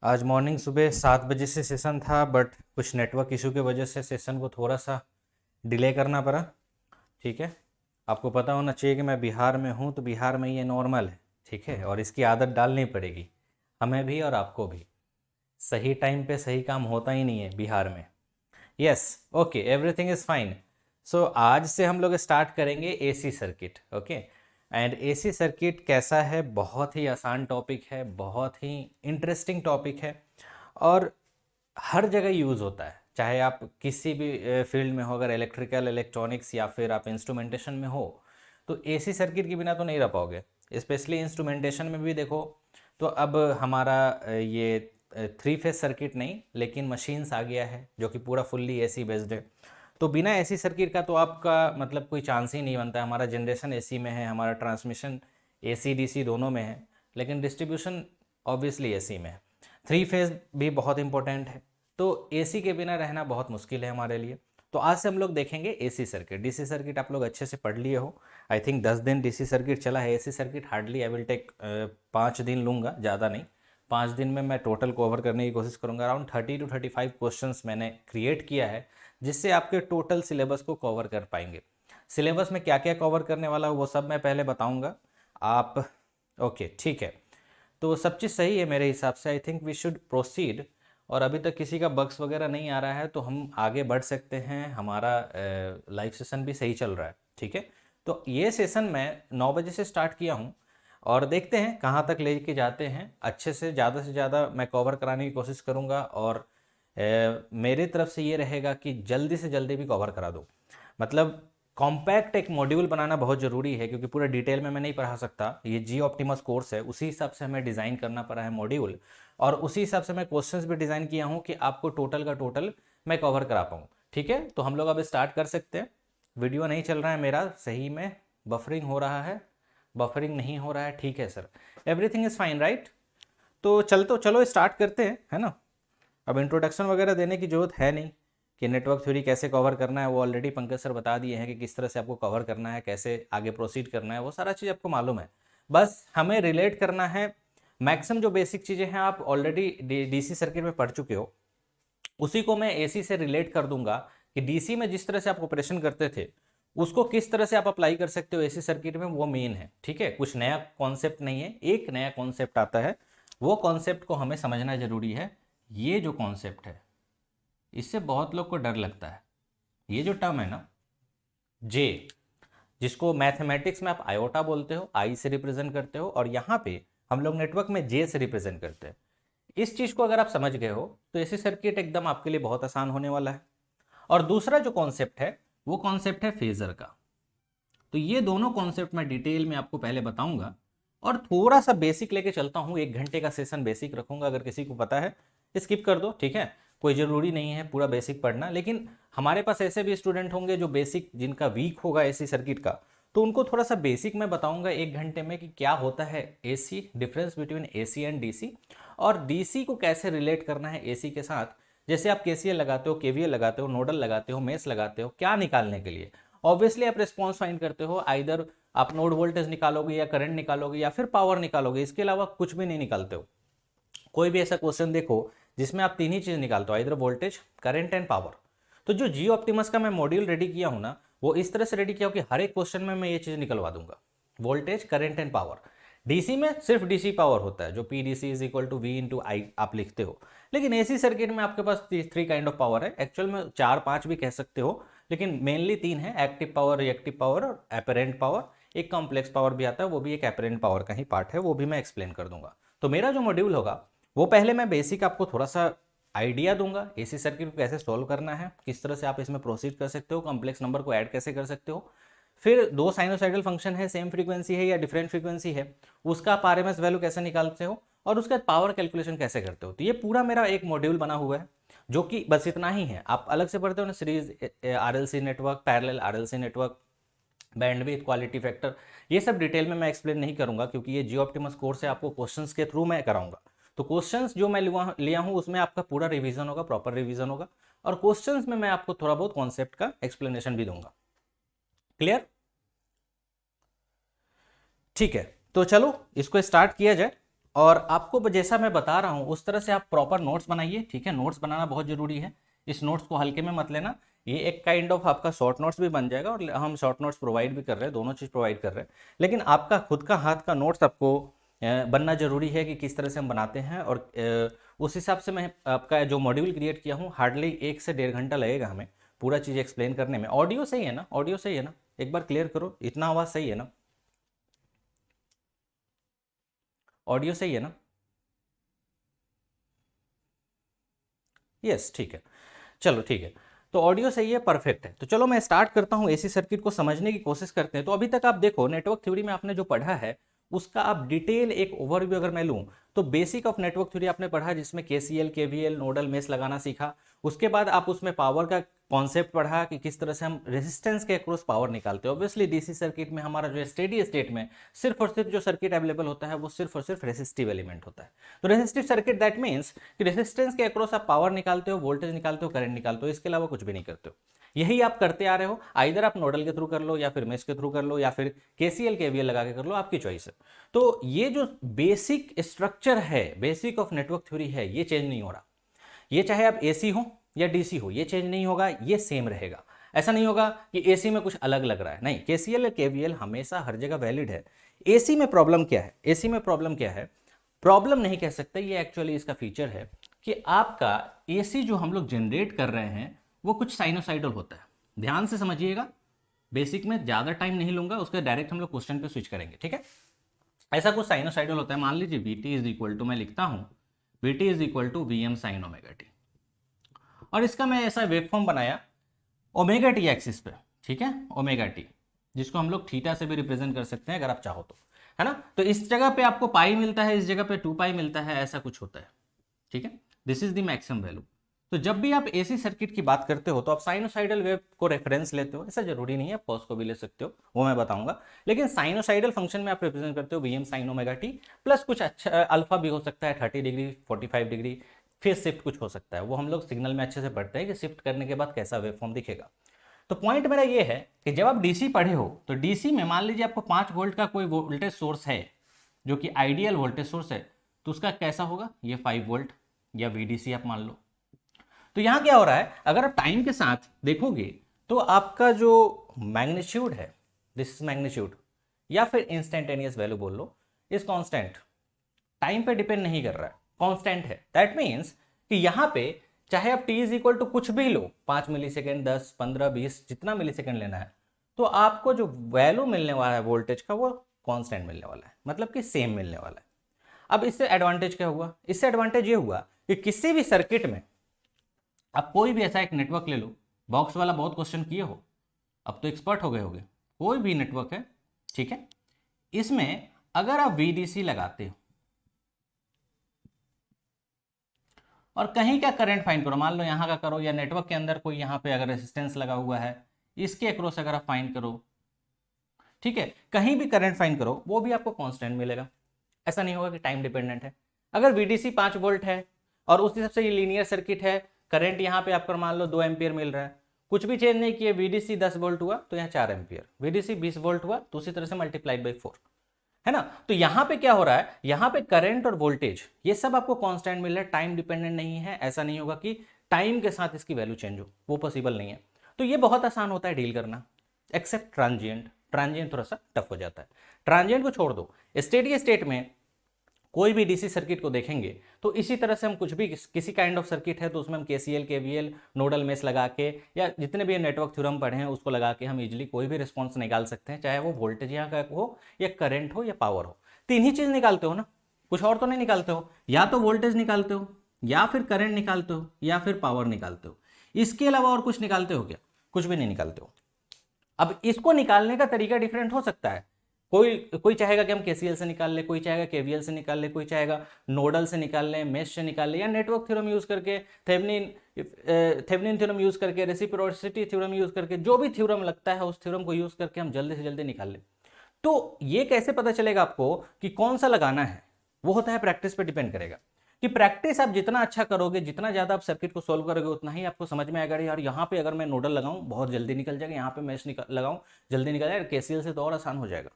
आज मॉर्निंग सुबह 7 बजे से सेशन था, बट कुछ नेटवर्क इशू की वजह से सेशन को थोड़ा सा डिले करना पड़ा। ठीक है, आपको पता होना चाहिए कि मैं बिहार में हूँ, तो बिहार में ये नॉर्मल है। ठीक है, और इसकी आदत डालनी पड़ेगी हमें भी और आपको भी। सही टाइम पे सही काम होता ही नहीं है बिहार में। Yes, okay, everything is fine. So आज से हम लोग स्टार्ट करेंगे AC circuit. Okay, and AC circuit कैसा है? बहुत ही आसान टॉपिक है, बहुत ही इंटरेस्टिंग टॉपिक है और हर जगह यूज़ होता है। चाहे आप किसी भी फील्ड में हो, अगर इलेक्ट्रिकल, इलेक्ट्रॉनिक्स या फिर आप इंस्ट्रूमेंटेशन में हो, तो एसी सर्किट के बिना तो नहीं रह पाओगे। स्पेशली इंस्ट्रूमेंटेशन में भी देखो, तो अब हमारा ये 3 फेज सर्किट नहीं, लेकिन मशीन्स आ गया है जो कि पूरा फुल्ली एसी बेस्ड है। तो बिना एसी सर्किट का तो आपका मतलब कोई चांस ही नहीं बनता है। हमारा जनरेशन एसी में है, हमारा ट्रांसमिशन एसी डीसी दोनों में है, लेकिन डिस्ट्रीब्यूशन ऑब्वियसली एसी में है। 3 फेज भी बहुत इंपॉर्टेंट है, तो एसी के बिना रहना बहुत मुश्किल है हमारे लिए। तो आज से हम लोग देखेंगे एसी सर्किट। डीसी सर्किट आप लोग अच्छे से पढ़ लिए हो। आई थिंक 10 दिन डीसी सर्किट चला है। AC circuit hardly I will take 5 दिन लूँगा, ज़्यादा नहीं। 5 दिन में मैं टोटल कवर करने की कोशिश करूँगा। अराउंड 30 to 35 क्वेश्चंस मैंने क्रिएट किया है, जिससे आपके टोटल सिलेबस को कवर कर पाएंगे। सिलेबस में क्या क्या कवर करने वाला हो वो सब मैं पहले बताऊँगा आप। ओके, ठीक है, तो सब चीज़ सही है मेरे हिसाब से। I think we should proceed. और अभी तक किसी का बग्स वगैरह नहीं आ रहा है, तो हम आगे बढ़ सकते हैं। हमारा लाइव सेशन भी सही चल रहा है। ठीक है, तो ये सेशन मैं 9 बजे से स्टार्ट किया हूँ और देखते हैं कहाँ तक लेके जाते हैं। अच्छे से ज़्यादा मैं कवर कराने की कोशिश करूँगा और मेरे तरफ से ये रहेगा कि जल्दी से जल्दी भी कवर करा दो। मतलब कॉम्पैक्ट एक मॉड्यूल बनाना बहुत ज़रूरी है, क्योंकि पूरा डिटेल में मैं नहीं पढ़ा सकता। ये जी ऑप्टिमस कोर्स है, उसी हिसाब से हमें डिज़ाइन करना पड़ा है मॉड्यूल, और उसी हिसाब से मैं क्वेश्चंस भी डिज़ाइन किया हूँ कि आपको टोटल का टोटल मैं कवर करा पाऊँ। ठीक है, तो हम लोग अब स्टार्ट कर सकते हैं। वीडियो नहीं चल रहा है मेरा, सही में बफरिंग हो रहा है? बफरिंग नहीं हो रहा है, ठीक है sir, everything is fine right. तो चलो स्टार्ट करते हैं, है ना। अब इंट्रोडक्शन वगैरह देने की ज़रूरत है नहीं कि नेटवर्क थ्योरी कैसे कवर करना है, वो ऑलरेडी पंकज सर बता दिए हैं कि किस तरह से आपको कवर करना है, कैसे आगे प्रोसीड करना है, वो सारा चीज़ आपको मालूम है। बस हमें रिलेट करना है। मैक्सिमम जो बेसिक चीज़ें हैं आप ऑलरेडी डीसी सर्किट में पढ़ चुके हो, उसी को मैं एसी से रिलेट कर दूंगा कि डीसी में जिस तरह से आप ऑपरेशन करते थे, उसको किस तरह से आप अप्लाई कर सकते हो एसी सर्किट में, वो मेन है। ठीक है, कुछ नया कॉन्सेप्ट नहीं है, एक नया कॉन्सेप्ट आता है, वो कॉन्सेप्ट को हमें समझना जरूरी है। ये जो कॉन्सेप्ट है, इससे बहुत लोग को डर लगता है। ये जो टर्म है ना, जे, जिसको मैथमेटिक्स में आप आयोटा बोलते हो, आई से रिप्रेजेंट करते हो, और यहाँ पे हम लोग नेटवर्क में जे से रिप्रेजेंट करते हैं। इस चीज़ को अगर आप समझ गए हो तो एसी सर्किट एकदम आपके लिए बहुत आसान होने वाला है। और दूसरा जो कॉन्सेप्ट है, वो कॉन्सेप्ट है फेजर का। तो ये दोनों कॉन्सेप्ट मैं डिटेल में आपको पहले बताऊंगा और थोड़ा सा बेसिक लेके चलता हूँ। 1 घंटे का सेशन बेसिक रखूंगा। अगर किसी को पता है स्किप कर दो, ठीक है, कोई ज़रूरी नहीं है पूरा बेसिक पढ़ना। लेकिन हमारे पास ऐसे भी स्टूडेंट होंगे जो बेसिक, जिनका वीक होगा एसी सर्किट का, तो उनको थोड़ा सा बेसिक मैं बताऊंगा 1 घंटे में कि क्या होता है AC, difference between AC and DC, और डीसी को कैसे रिलेट करना है एसी के साथ। जैसे आप केसीएल लगाते हो, केवीएल लगाते हो, नोडल लगाते हो, मेस लगाते हो, क्या निकालने के लिए? ऑब्वियसली आप रिस्पॉन्स फाइंड करते हो, आइदर आप नोड वोल्टेज निकालोगे या करंट निकालोगे या फिर पावर निकालोगे, इसके अलावा कुछ भी नहीं निकालते हो। कोई भी ऐसा क्वेश्चन देखो जिसमें आप 3 ही चीज निकालते हो, either voltage, current and power. तो जो जियो ऑप्टिमस का मैं मॉड्यूल रेडी किया हूं ना, वो इस तरह से रेडी किया हूं कि हर एक क्वेश्चन में मैं ये चीज निकलवा दूंगा, voltage, current and power. DC में सिर्फ डीसी पावर होता है, जो P D C is equal to V into I आप लिखते हो। लेकिन एसी सर्किट में आपके पास 3 काइंड ऑफ पावर है, एक्चुअल में 4-5 भी कह सकते हो, लेकिन मेनली 3 है, एक्टिव पावर, रिएक्टिव पावर और एपरेंट पावर। एक कॉम्प्लेक्स पावर भी आता है, वो भी एक एपरेंट पावर का ही पार्ट है, वो भी मैं एक्सप्लेन कर दूंगा। तो मेरा जो मॉड्यूल होगा, वो पहले मैं बेसिक आपको थोड़ा सा आइडिया दूंगा एसी सर्किट को कैसे सॉल्व करना है, किस तरह से आप इसमें प्रोसीड कर सकते हो, कॉम्प्लेक्स नंबर को ऐड कैसे कर सकते हो। फिर 2 साइनोसाइडल फंक्शन है, सेम फ्रीक्वेंसी है या डिफरेंट फ्रीक्वेंसी है, उसका आप आरएमएस वैल्यू कैसे निकालते हो, और उसका पावर कैलकुलेशन कैसे करते हो। तो ये पूरा मेरा एक मॉड्यूल बना हुआ है, जो कि बस इतना ही है। आप अलग से पढ़ते हो ना, series RLC network, parallel RLC network, bandwidth, quality factor, ये सब डिटेल में मैं एक्सप्लेन नहीं करूंगा, क्योंकि ये जियो ऑप्टिमस कोर्स है, आपको क्वेश्चंस के थ्रू मैं कराऊंगा। तो क्वेश्चंस जो मैं लिया हूं उसमें आपका पूरा रिवीजन होगा, प्रॉपर रिवीजन होगा, और क्वेश्चंस में मैं आपको थोड़ा बहुत कॉन्सेप्ट का एक्सप्लेनेशन भी दूंगा। क्लियर? ठीक है, तो चलो इसको स्टार्ट किया जाए। और आपको जैसा मैं बता रहा हूँ उस तरह से आप प्रॉपर नोट्स बनाइए, ठीक है। नोट्स बनाना बहुत जरूरी है, इस नोट्स को हल्के में मत लेना। ये एक काइंड ऑफ आपका शॉर्ट नोट्स भी बन जाएगा और हम शॉर्ट नोट्स प्रोवाइड भी कर रहे हैं, दोनों चीज़ प्रोवाइड कर रहे हैं। लेकिन आपका खुद का हाथ का नोट्स आपको बनना जरूरी है कि किस तरह से हम बनाते हैं। और उस हिसाब से मैं आपका जो मॉड्यूल क्रिएट किया हूँ, हार्डली 1 से 1.5 घंटा लगेगा हमें पूरा चीज़ एक्सप्लेन करने में। ऑडियो सही है ना? ऑडियो सही है ना? एक बार क्लियर करो, इतना आवाज़ सही है ना? ऑडियो सही है ना? यस, ठीक है, चलो ठीक है। तो ऑडियो सही है, परफेक्ट है। तो चलो मैं स्टार्ट करता हूँ, एसी सर्किट को समझने की कोशिश करते हैं। तो अभी तक आप देखो नेटवर्क थ्योरी में आपने जो पढ़ा है उसका आप डिटेल एक ओवरव्यू अगर मैं लूँ तो बेसिक ऑफ नेटवर्क थ्योरी आपने पढ़ा, जिसमें केसीएल केवीएल नोडल मेश लगाना सीखा। उसके बाद आप उसमें पावर का कॉन्सेप्ट पढ़ा कि किस तरह से हम रेजिस्टेंस के अक्रॉस पावर निकालते हैं। ऑब्वियसली डीसी सर्किट में हमारा जो स्टेडी स्टेट में सिर्फ और सिर्फ जो सर्किट अवेलेबल होता है वो सिर्फ और सिर्फ रेजिस्टिव एलिमेंट होता है। तो रेजिस्टिव सर्किट दैट मीन्स कि रेजिस्टेंस के अक्रॉस आप पावर निकालते हो, वोल्टेज निकालते हो, करंट निकालते हो, इसके अलावा कुछ भी नहीं करते हो। यही आप करते आ रहे हो, आइदर आप नोडल के थ्रू कर लो या फिर मेश के थ्रू कर लो या फिर केसीएल केवीएल लगा के कर लो, आपकी चॉइस है। तो ये जो बेसिक स्ट्रक्चर है, बेसिक ऑफ नेटवर्क थ्योरी है, ये चेंज नहीं हो रहा। ये चाहे आप एसी हो या डीसी हो, ये चेंज नहीं होगा, ये सेम रहेगा। ऐसा नहीं होगा कि एसी में कुछ अलग लग रहा है, नहीं, केसीएल या केवीएल हमेशा हर जगह वैलिड है। एसी में प्रॉब्लम क्या है? एसी में प्रॉब्लम क्या है? प्रॉब्लम नहीं कह सकते, ये एक्चुअली इसका फीचर है कि आपका एसी जो हम लोग जनरेट कर रहे हैं वो कुछ साइनोसाइडल होता है। ध्यान से समझिएगा, बेसिक में ज्यादा टाइम नहीं लूंगा, उसके डायरेक्ट हम लोग क्वेश्चन पे स्विच करेंगे, ठीक है। ऐसा कुछ साइनोसाइडल होता है, मान लीजिए वीटी इज इक्वल टू, मैं लिखता हूं v t is equal to v m sine omega t, और इसका मैं ऐसा वेवफॉर्म बनाया ओमेगा टी एक्सिस पे, ठीक है, ओमेगा टी, जिसको हम लोग थीटा से भी रिप्रेजेंट कर सकते हैं अगर आप चाहो तो, है ना। तो इस जगह पे आपको पाई मिलता है, इस जगह पे 2 पाई मिलता है, ऐसा कुछ होता है, ठीक है। This is the maximum value. तो जब भी आप एसी सर्किट की बात करते हो तो आप साइनोसाइडल वेव को रेफरेंस लेते हो, ऐसा जरूरी नहीं है, कॉस को भी ले सकते हो, वो मैं बताऊंगा। लेकिन साइनोसाइडल फंक्शन में आप रिप्रेजेंट करते हो VM sign omega t plus कुछ अच्छा अल्फा भी हो सकता है, 30 डिग्री 45 डिग्री, फिर शिफ्ट कुछ हो सकता है, वो हम लोग सिग्नल में अच्छे से पढ़ते हैं कि शिफ्ट करने के बाद कैसा वेव फॉर्म दिखेगा। तो पॉइंट मेरा ये है कि जब आप डीसी पढ़े हो तो डीसी में मान लीजिए आपको 5 वोल्ट का कोई वोल्टेज सोर्स है जो कि आइडियल वोल्टेज सोर्स है, तो उसका कैसा होगा? ये 5 वोल्ट या वीडीसी आप मान लो। तो यहां क्या हो रहा है, अगर आप टाइम के साथ देखोगे तो आपका जो मैग्नीट्यूड है, दिस इज मैग्नीट्यूड या फिर इंस्टेंटेनियस वैल्यू बोल लो, इज कांस्टेंट, टाइम पे डिपेंड नहीं कर रहा है, कांस्टेंट है। दैट मीन्स कि यहां पे चाहे आप t इज इक्वल टू कुछ भी लो, 5 मिली सेकेंड, 10, 15, 20, जितना मिली सेकेंड लेना है, तो आपको जो वैल्यू मिलने वाला है वोल्टेज का वो कांस्टेंट मिलने वाला है, मतलब कि सेम मिलने वाला है। अब इससे एडवांटेज क्या हुआ? इससे एडवांटेज ये हुआ कि किसी भी सर्किट में आप कोई भी ऐसा एक नेटवर्क ले लो, बॉक्स वाला बहुत क्वेश्चन किए हो, अब तो एक्सपर्ट हो गए होगे, कोई भी नेटवर्क है, ठीक है, इसमें अगर आप वीडीसी लगाते हो और कहीं का करंट फाइंड करो, मान लो यहाँ का करो या नेटवर्क के अंदर कोई यहाँ पे अगर रेजिस्टेंस लगा हुआ है, इसके अक्रॉस अगर आप फाइंड करो, ठीक है, कहीं भी करंट फाइंड करो, वो भी आपको कांस्टेंट मिलेगा। ऐसा नहीं होगा कि टाइम डिपेंडेंट है। अगर वीडीसी 5 वोल्ट है और उस हिसाब से ये लीनियर सर्किट है, करंट यहाँ पे आपको मान लो 2 एम्पियर मिल रहा है, कुछ भी चेंज नहीं किया, वीडीसी 10 वोल्ट हुआ तो यहाँ 4 एम्पियर, वीडीसी 20 वोल्ट हुआ तो उसी तरह से मल्टीप्लाइड बाई 4, है ना। तो यहां पे क्या हो रहा है, यहां पे करंट और वोल्टेज ये सब आपको कांस्टेंट मिल रहा है, टाइम डिपेंडेंट नहीं है। ऐसा नहीं होगा कि टाइम के साथ इसकी वैल्यू चेंज हो, वो पॉसिबल नहीं है। तो ये बहुत आसान होता है डील करना, एक्सेप्ट ट्रांजिएंट। ट्रांजिएंट थोड़ा सा टफ हो जाता है, ट्रांजिएंट को छोड़ दो। स्टेडी स्टेट में कोई भी डीसी सर्किट को देखेंगे तो इसी तरह से हम कुछ भी किसी काइंड ऑफ सर्किट है तो उसमें हम केसीएल केवीएल नोडल मेश लगा के या जितने भी नेटवर्क थ्योरम पढ़े हैं उसको लगा के हम इजीली कोई भी रिस्पॉन्स निकाल सकते हैं, चाहे वो वोल्टेज यहाँ का हो या करंट हो या पावर हो। तीन ही चीज निकालते हो ना, कुछ और तो नहीं निकालते हो, या तो वोल्टेज निकालते हो या फिर करंट निकालते हो या फिर पावर निकालते हो, इसके अलावा और कुछ निकालते हो क्या? कुछ भी नहीं निकालते हो। अब इसको निकालने का तरीका डिफरेंट हो सकता है, कोई चाहेगा कि हम केसीएल से निकाल ले, कोई चाहेगा केवीएल से निकाल ले, कोई चाहेगा नोडल से निकाल ले, मेश से निकाल ले, या नेटवर्क थ्योरम यूज करके, थेवेनिन थ्योरम यूज करके, रेसिप्रोसिटी थ्योरम यूज करके, जो भी थ्योरम लगता है उस थ्योरम को यूज करके हम जल्दी से जल्दी निकाल ले। तो ये कैसे पता चलेगा आपको कि कौन सा लगाना है? वो होता है प्रैक्टिस पे डिपेंड करेगा कि प्रैक्टिस आप जितना अच्छा करोगे, जितना ज्यादा आप सर्किट को सोल्व करोगे, उतना ही आपको समझ में आएगा यार यहाँ पे अगर मैं नोडल लगाऊं बहुत जल्दी निकल जाएगा, यहाँ पे मेश लगाऊं जल्दी निकल जाएगा, केसीएल से तो और आसान हो जाएगा।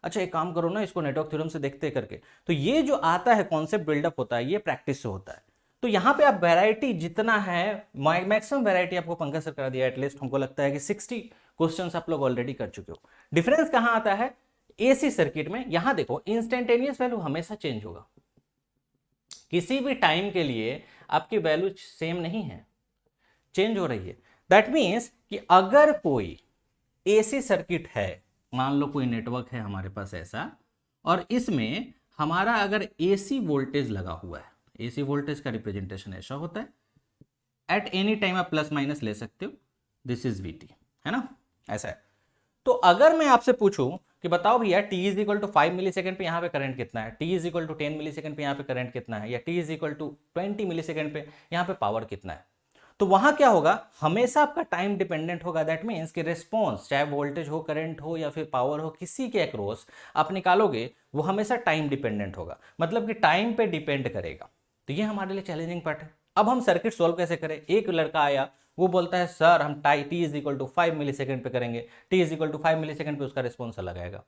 अच्छा एक काम करो ना, इसको नेटवर्क थ्योरम से देखते करके। तो ये जो आता है कॉन्सेप्ट बिल्डअप होता है, ये प्रैक्टिस से होता है। तो यहाँ पे आप वैरायटी जितना है, मैक्सिमम वैरायटी आपको पंकज सर करा दिया, एटलीस्ट हमको लगता है कि 60 क्वेश्चंस आप लोग ऑलरेडी कर चुके हो। डिफरेंस कहाँ आता है एसी सर्किट में, यहां देखो इंस्टेंटेनियस वैल्यू हमेशा चेंज होगा, किसी भी टाइम के लिए आपकी वैल्यू सेम नहीं है, चेंज हो रही है। दैट मीन्स कि अगर कोई एसी सर्किट है, मान लो कोई नेटवर्क है हमारे पास ऐसा, और इसमें हमारा अगर एसी वोल्टेज लगा हुआ है, एसी वोल्टेज का रिप्रेजेंटेशन ऐसा होता है, एट एनी टाइम आप प्लस माइनस ले सकते हो, दिस इज वीटी, है ना, ऐसा है। तो अगर मैं आपसे पूछूं कि बताओ भैया t is equal to 5 millisecond पे यहाँ पे करंट कितना है, t is equal to 10 millisecond पे यहाँ पे करंट कितना है, या t is equal to 20 millisecond पे यहाँ पे पावर कितना है, तो वहां क्या होगा, हमेशा आपका टाइम डिपेंडेंट होगा। दैट मीन्स कि रिस्पॉन्स, चाहे वोल्टेज हो, करंट हो या फिर पावर हो, किसी के अक्रॉस आप निकालोगे वो हमेशा टाइम डिपेंडेंट होगा, मतलब कि टाइम पे डिपेंड करेगा। तो ये हमारे लिए चैलेंजिंग पार्ट है। अब हम सर्किट सॉल्व कैसे करें, एक लड़का आया वो बोलता है सर हम t is equal to 5 millisecond पे करेंगे, t is equal to 5 millisecond पे उसका रिस्पॉन्स अलग आएगा।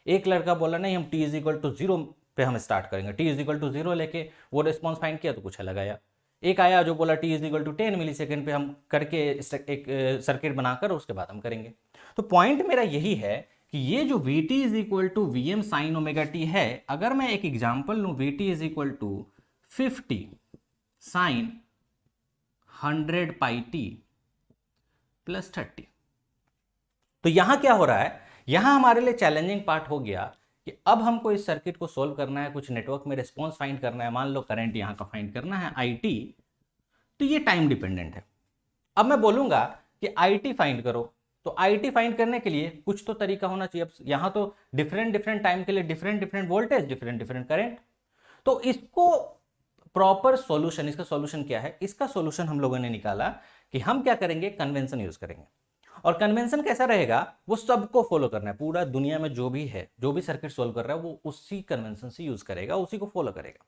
एक लड़का बोला नहीं हम टी इज इक्वल टू 0 पे हम स्टार्ट करेंगे, टी इज इक्वल टू 0 लेके वो रिस्पॉन्स फाइंड किया तो कुछ अलग आया। एक आया जो बोला t is equal to 10 millisecond पे हम करके एक सर्किट बनाकर उसके बाद हम करेंगे। तो पॉइंट मेरा यही है कि ये जो v t is equal to v m sine omega t है, अगर मैं एक एग्जाम्पल लूँ, v t is equal to 50 sine 100 pi t plus 30, तो यहां क्या हो रहा है, यहां हमारे लिए चैलेंजिंग पार्ट हो गया कि अब हमको इस सर्किट को सोल्व करना है, कुछ नेटवर्क में रिस्पॉन्स फाइंड करना है, मान लो करंट यहां का फाइंड करना है IT, तो ये टाइम डिपेंडेंट है। अब मैं बोलूंगा कि IT फाइंड करो, तो IT फाइंड करने के लिए कुछ तो तरीका होना चाहिए। अब यहां तो डिफरेंट टाइम के लिए डिफरेंट वोल्टेज, डिफरेंट करंट, तो इसको प्रॉपर सॉल्यूशन, इसका सॉल्यूशन क्या है, इसका सॉल्यूशन हम लोगों ने निकाला कि हम क्या करेंगे, कन्वेंशन यूज करेंगे। और कन्वेंशन कैसा रहेगा, वो सबको फॉलो करना है, पूरा दुनिया में जो भी है, जो भी सर्किट सोल्व कर रहा है वो उसी कन्वेंशन से यूज करेगा, उसी को फॉलो करेगा।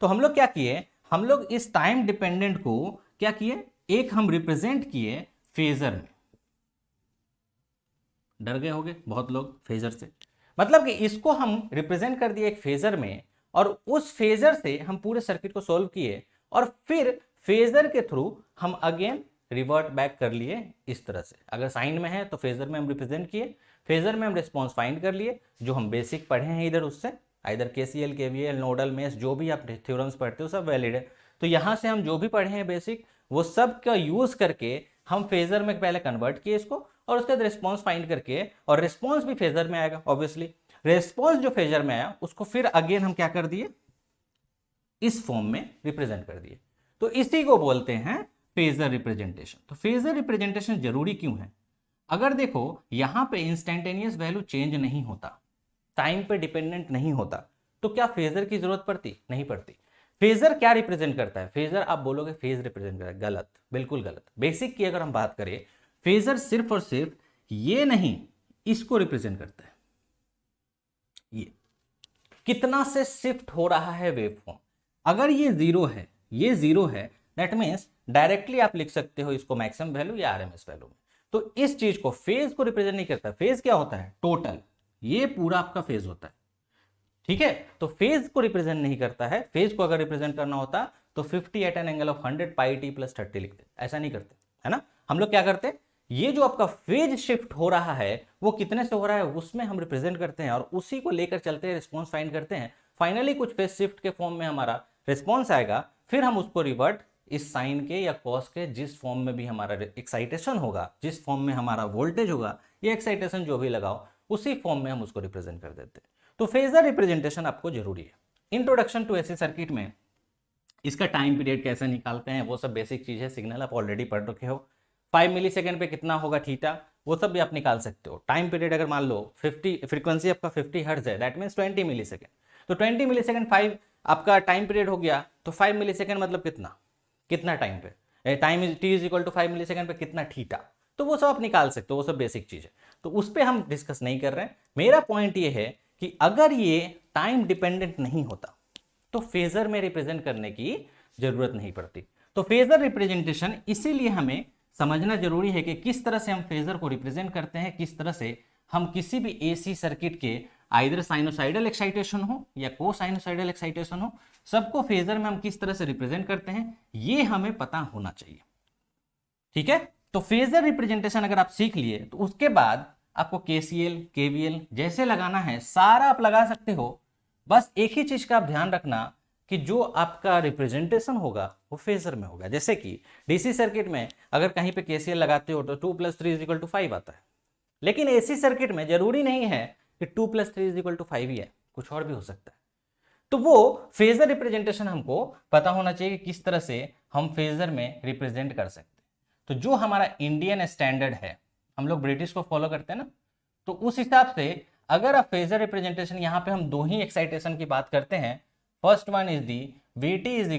तो हम लोग क्या किए, हम लोग इस टाइम डिपेंडेंट को क्या किए, एक हम रिप्रेजेंट किए फेजर में। डर गए होंगे बहुत लोग फेजर से, मतलब कि इसको हम रिप्रेजेंट कर दिए एक फेजर में, और उस फेजर से हम पूरे सर्किट को सोल्व किए, और फिर फेजर के थ्रू हम अगेन रिवर्ट बैक कर लिए इस तरह से। अगर साइन में है तो फेजर में हम रिप्रेजेंट किए, फेजर में हम रिस्पॉन्स फाइंड कर लिए, जो हम बेसिक पढ़े हैं इधर उससे, इधर KCL KVL नोडल मेश जो भी आप थ्योरम्स पढ़ते हो सब वैलिड है। तो यहाँ से हम जो भी पढ़े हैं बेसिक, वो सब का यूज करके हम फेजर में पहले कन्वर्ट किए इसको, और उसके बाद रिस्पॉन्स फाइंड करके, और रिस्पॉन्स भी फेजर में आएगा ऑब्वियसली, रिस्पॉन्स जो फेजर में आया उसको फिर अगेन हम क्या कर दिए, इस फॉर्म में रिप्रेजेंट कर दिए। तो इसी को बोलते हैं फेजर रिप्रेजेंटेशन। तो फेजर रिप्रेजेंटेशन जरूरी क्यों है, अगर देखो यहां पे इंस्टेंटेनियस वैल्यू चेंज नहीं होता, टाइम पे डिपेंडेंट नहीं होता, तो क्या फेजर की जरूरत पड़ती, नहीं पड़ती। फेजर क्या रिप्रेजेंट करता है, फेजर आप बोलोगे फेज रिप्रेजेंट करता है, गलत, बिल्कुल गलत। बेसिक की अगर हम बात करें, फेजर सिर्फ और सिर्फ ये नहीं, इसको रिप्रेजेंट करता है, ये कितना से शिफ्ट हो रहा है वेवफॉर्म। अगर ये जीरो है, ये जीरो है, दैट मीन्स डायरेक्टली आप लिख सकते हो इसको मैक्सिमम वैल्यू या RMS वैल्यू में। तो इस चीज को, फेज को रिप्रेजेंट नहीं करता। फेज क्या होता है, टोटल, ये पूरा आपका फेज होता है, ठीक है। तो फेज को रिप्रेजेंट नहीं करता है। फेज को अगर रिप्रेजेंट करना होता तो 50 at an angle of 100 pi t plus 30 लिखते, ऐसा नहीं करते, है ना। हम लोग क्या करते, ये जो आपका फेज शिफ्ट हो रहा है वो कितने से हो रहा है उसमें हम रिप्रेजेंट करते हैं, और उसी को लेकर चलते हैं, रिस्पॉन्स फाइंड करते हैं। फाइनली कुछ फेज शिफ्ट के फॉर्म में हमारा रिस्पॉन्स आएगा, फिर हम उसको रिवर्ट इस साइन के या कॉस के, जिस फॉर्म में भी हमारा एक्साइटेशन होगा, जिस फॉर्म में हमारा वोल्टेज होगा, ये एक्साइटेशन जो भी लगाओ, उसी फॉर्म में हम उसको रिप्रेजेंट कर देते हैं। तो फेजर रिप्रेजेंटेशन आपको जरूरी है। इंट्रोडक्शन टू एसी सर्किट में इसका टाइम पीरियड कैसे निकालते हैं वो सब बेसिक चीज है, सिग्नल आप ऑलरेडी पढ़ रखे हो। 5 मिली सेकेंड पे कितना होगा थीटा, वो सब भी आप निकाल सकते हो। टाइम पीरियड अगर मान लो 50, फ्रीक्वेंसी आपका 50 हर्ट्ज है, दैट मीन्स 20 मिली सेकेंड। तो 20 मिली सेकेंड 5 आपका टाइम पीरियड हो गया, तो 5 मिली सेकेंड मतलब कितना टाइम पे, time t is equal to 5 millisecond पे कितना थीटा, तो वो सब आप निकाल सकते हो, वो सब बेसिक चीज है, तो उस पर हम डिस्कस नहीं कर रहे हैं। मेरा पॉइंट ये है कि अगर ये टाइम डिपेंडेंट नहीं होता तो फेजर में रिप्रेजेंट करने की जरूरत नहीं पड़ती। तो फेजर रिप्रेजेंटेशन इसीलिए हमें समझना जरूरी है कि किस तरह से हम फेजर को रिप्रेजेंट करते हैं, किस तरह से हम किसी भी एसी सर्किट के आइदर साइनोसाइडल एक्साइटेशन हो या कोसाइनोसाइडल एक्साइटेशन हो, सबको फेजर में हम किस तरह से रिप्रेजेंट करते हैं ये हमें पता होना चाहिए। ठीक है, तो फेजर रिप्रेजेंटेशन अगर आप सीख लिए तो उसके बाद आपको केसीएल केवीएल जैसे लगाना है सारा आप लगा सकते हो। बस एक ही चीज का आप ध्यान रखना कि जो आपका रिप्रेजेंटेशन होगा वो फेजर में होगा। जैसे कि डीसी सर्किट में अगर कहीं पे केसीएल लगाते हो तो 2 + 3 = 5 आता है, लेकिन एसी सर्किट में जरूरी नहीं है कि 2 + 3 = 5 ही है, कुछ और भी हो सकता है। तो वो फेजर रिप्रेजेंटेशन हमको पता होना चाहिए कि किस तरह से हम फेजर में रिप्रेजेंट कर सकते हैं। तो जो हमारा इंडियन स्टैंडर्ड है, हम लोग ब्रिटिश को फॉलो करते हैं ना, तो उस हिसाब से अगर आप फेजर रिप्रेजेंटेशन यहां पे हम दो ही एक्साइटेशन की बात करते हैं। First one is the Vt =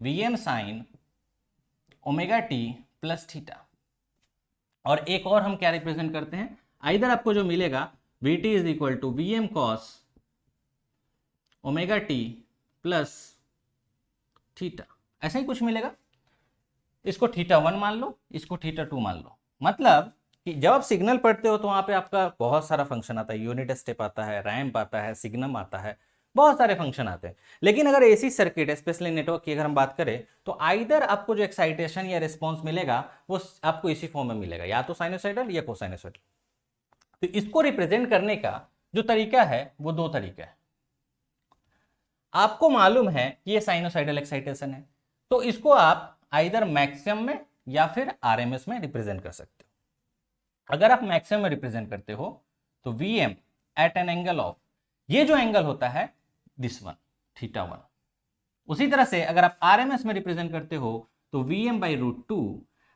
Vm sin ωt + θ, और एक और हम क्या रिप्रेजेंट करते हैं, आइदर आपको जो मिलेगा Vt = Vm cos ωt + θ, ऐसा ही कुछ मिलेगा। इसको θ1 मान लो, इसको θ2 मान लो। मतलब कि जब आप सिग्नल पढ़ते हो तो वहां पे आपका बहुत सारा फंक्शन आता है, यूनिट स्टेप आता है, रैंप आता है, सिग्नम आता है, बहुत सारे फंक्शन आते हैं। लेकिन अगर एसी सर्किट स्पेशली नेटवर्क की अगर हम बात करें तो आइदर आपको जो एक्साइटेशन या रिस्पॉन्स मिलेगा वो आपको इसी फॉर्म में मिलेगा, या तो साइनोसाइडल या कोसाइनोसाइडल। तो इसको रिप्रेजेंट करने का जो तरीका है वो दो तरीका है। आपको मालूम है कि ये साइनोसाइडल एक्साइटेशन है, तो इसको आप आइदर मैक्सिमम में या फिर आरएमएस में रिप्रेजेंट कर सकते हो। अगर आप मैक्सिमम में रिप्रेजेंट करते हो तो Vm at an angle of, ये जो एंगल होता है दिस वन θ1। उसी तरह से अगर आप आरएमएस में रिप्रेजेंट करते हो तो Vm/√2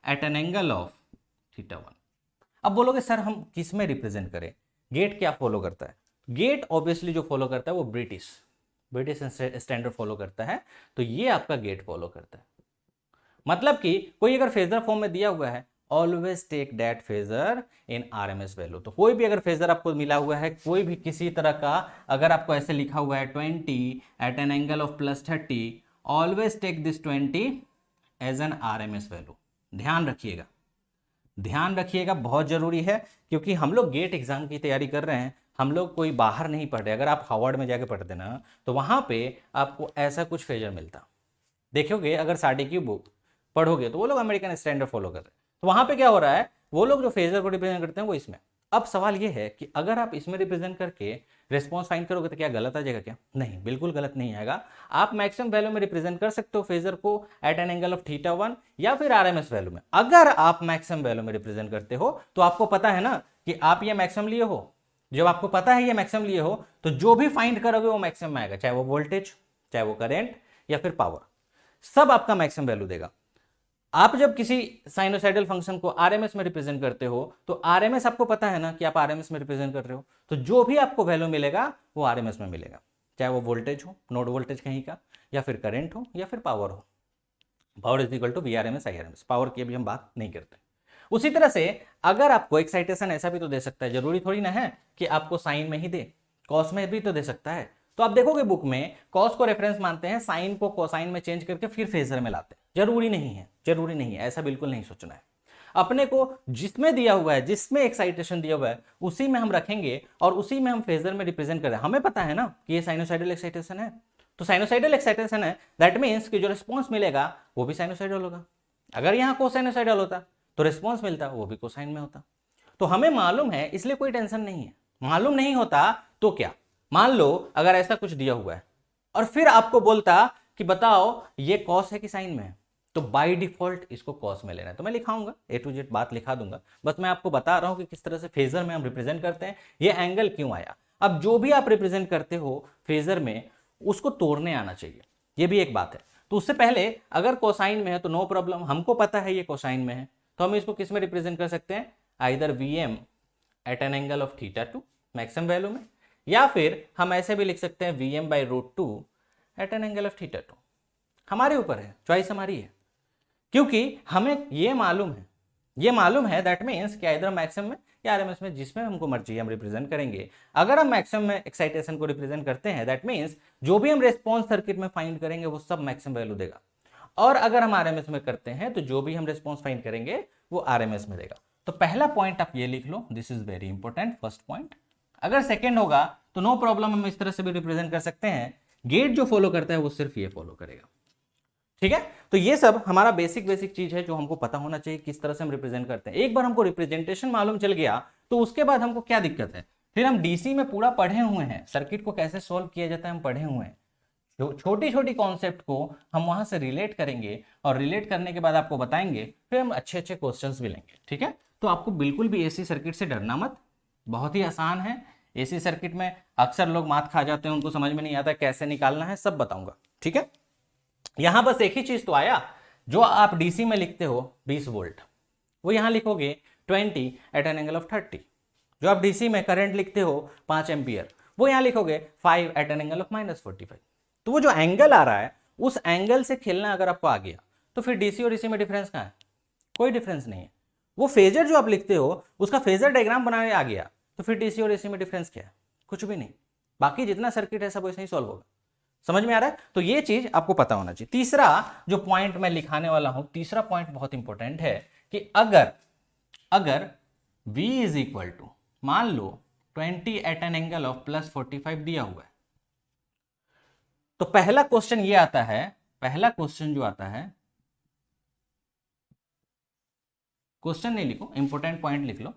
eight an angle of θ1। अब बोलोगे सर हम किस में रिप्रेजेंट करें, गेट क्या फॉलो करता है? गेट ऑब्वियसली जो फॉलो करता है वो ब्रिटिश स्टैंडर्ड फॉलो करता है, तो ये आपका गेट फॉलो करता है। मतलब कि कोई अगर फेजर फॉर्म में दिया हुआ है, always take that phasor in RMS value. तो कोई भी अगर फेजर आपको मिला हुआ है, कोई भी किसी तरह का, अगर आपको ऐसे लिखा हुआ है 20 at an angle of +30, always take this 20 as an RMS value. ध्यान रखिएगा, ध्यान रखिएगा, बहुत जरूरी है, क्योंकि हम लोग गेट एग्जाम की तैयारी कर रहे हैं, हम लोग कोई बाहर नहीं पढ़ रहे। अगर आप हार्वर्ड में जाके पढ़ते ना तो वहां पे आपको ऐसा कुछ फेजर मिलता। देखोगे अगर साडी की बुक पढ़ोगे तो वो लोग अमेरिकन स्टैंडर्ड फॉलो कर रहे हैं, तो वहां पे क्या हो रहा है, वो लोग जो फेजर को रिप्रेजेंट करते हैं वो इसमें। अब सवाल ये है कि अगर आप इसमें रिप्रेजेंट करके रिस्पॉन्स फाइंड करोगे तो क्या गलत आ जाएगा क्या? नहीं, बिल्कुल गलत नहीं आएगा। आप मैक्सिमम वैल्यू में रिप्रेजेंट कर सकते हो फेजर को एट एन एंगल ऑफ θ1 या फिर आरएमएस वैल्यू में। अगर आप मैक्सिमम वैल्यू में रिप्रेजेंट करते हो तो आपको पता है ना कि आप ये मैक्सिमम लिए हो, जब आपको पता है ये मैक्सिमम लिए हो तो जो भी फाइंड करोगे वो मैक्सिमम में आएगा, चाहे वो वोल्टेज, चाहे वो करंट या फिर पावर, सब आपका मैक्सिमम वैल्यू देगा। आप जब किसी साइनोसाइडल फंक्शन को आरएमएस में रिप्रेजेंट करते हो तो आरएमएस आपको पता है ना कि आप आरएमएस में रिप्रेजेंट कर रहे हो, तो जो भी आपको वैल्यू मिलेगा वो आरएमएस में मिलेगा, चाहे वो वोल्टेज हो, नोड वोल्टेज कहीं का, या फिर करंट हो, या फिर पावर हो। Power is equal to VRMS IRMS, power की अभी हम बात नहीं करते। उसी तरह से अगर आपको एक्साइटेशन ऐसा भी तो दे सकता है, जरूरी थोड़ी ना है कि आपको साइन में ही दे, कॉस में भी तो दे सकता है। तो आप देखोगे बुक में कॉस को रेफरेंस मानते हैं, साइन को कोसाइन में चेंज करके फिर फेजर में लाते हैं। जरूरी नहीं है, जरूरी नहीं है, ऐसा बिल्कुल नहीं सोचना है। अपने को जिसमें दिया हुआ है, जिसमें एक्साइटेशन दिया हुआ है उसी में हम रखेंगे और उसी में हम फेजर में रिप्रेजेंट करें। हमें पता है ना कि ये साइनोसाइडल एक्साइटेशन है, तो साइनोसाइडल एक्साइटेशन है, दैट मीन्स कि जो रिस्पॉन्स मिलेगा वो भी साइनोसाइडल होगा। अगर यहाँ कोसाइनोसाइडल होता तो रिस्पॉन्स मिलता वो भी कोसाइन में होता। तो हमें मालूम है, इसलिए कोई टेंशन नहीं है। मालूम नहीं होता तो क्या, मान लो अगर ऐसा कुछ दिया हुआ है और फिर आपको बोलता कि बताओ ये कॉस है कि साइन में है, तो बाय डिफॉल्ट इसको कॉस में लेना है। तो मैं लिखाऊंगा A to Z बात लिखा दूंगा, बस मैं आपको बता रहा हूं कि किस तरह से फेजर में हम रिप्रेजेंट करते हैं, ये एंगल क्यों आया। अब जो भी आप रिप्रेजेंट करते हो फेजर में उसको तोड़ने आना चाहिए, ये भी एक बात है। तो उससे पहले अगर कोसाइन में है तो नो प्रॉब्लम, हमको पता है ये कोसाइन में है, तो हम इसको किस में रिप्रेजेंट कर सकते हैं, either Vm at an angle of θ2 maximum value में, या फिर हम ऐसे भी लिख सकते हैं Vm/√2 eight an angle of θ2। हमारे ऊपर है, चॉइस हमारी है, क्योंकि हमें ये मालूम है दैट मीन्स कि इधर मैक्सिमम में या आरएमएस में, जिसमें हमको मर्जी हम रिप्रेजेंट करेंगे। अगर हम मैक्सिमम में एक्साइटेशन को रिप्रेजेंट करते हैं दैट मीन्स जो भी हम रेस्पॉन्स सर्किट में फाइंड करेंगे वो सब मैक्सिमम वैल्यू देगा, और अगर हम आरएमएस में करते हैं तो जो भी हम रेस्पॉन्स फाइंड करेंगे वो आरएमएस में देगा। तो पहला पॉइंट आप ये लिख लो, this is very important first point. अगर सेकेंड होगा तो नो प्रॉब्लम, हम इस तरह से भी रिप्रेजेंट कर सकते हैं। गेट जो फॉलो करता है वो सिर्फ ये फॉलो करेगा, ठीक है। तो ये सब हमारा बेसिक चीज है जो हमको पता होना चाहिए किस तरह से हम रिप्रेजेंट करते हैं। एक बार हमको रिप्रेजेंटेशन मालूम चल गया तो उसके बाद हमको क्या दिक्कत है, फिर हम डीसी में पूरा पढ़े हुए हैं, सर्किट को कैसे सोल्व किया जाता है हम पढ़े हुए हैं, जो छोटी छोटी कॉन्सेप्ट को हम वहां से रिलेट करेंगे और रिलेट करने के बाद आपको बताएंगे, फिर हम अच्छे अच्छे क्वेश्चंस भी लेंगे, ठीक है। तो आपको बिल्कुल भी एसी सर्किट से डरना मत, बहुत ही आसान है। एसी सर्किट में अक्सर लोग मात खा जाते हैं, उनको समझ में नहीं आता कैसे निकालना है, सब बताऊंगा, ठीक है। यहां बस एक ही चीज तो आया, जो आप डीसी में लिखते हो 20 वोल्ट, वो यहां लिखोगे 20 एट एन एंगल ऑफ 30। जो आप डीसी में करंट लिखते हो 5 एम्पियर, वो यहां लिखोगे 5 एट एन एंगल ऑफ -45। तो वो जो एंगल आ रहा है उस एंगल से खेलना अगर आपको आ गया तो फिर डीसी और एसी में डिफरेंस कहां है? कोई डिफरेंस नहीं है। वो फेजर जो आप लिखते हो उसका फेजर डायग्राम बनाने आ गया तो फिर डीसी और एसी में डिफरेंस क्या है? कुछ भी नहीं। बाकी जितना सर्किट है सब वैसे ही सॉल्व होगा। समझ में आ रहा है? तो ये चीज आपको पता होना चाहिए। तीसरा जो पॉइंट मैं लिखाने वाला हूं, तीसरा पॉइंट बहुत इंपॉर्टेंट है कि अगर V इज इक्वल टू मान लो 20 एट एन एंगल ऑफ +45 दिया हुआ है, तो पहला क्वेश्चन ये आता है, पहला क्वेश्चन जो आता है, क्वेश्चन नहीं लिखो, इंपॉर्टेंट पॉइंट लिख लो।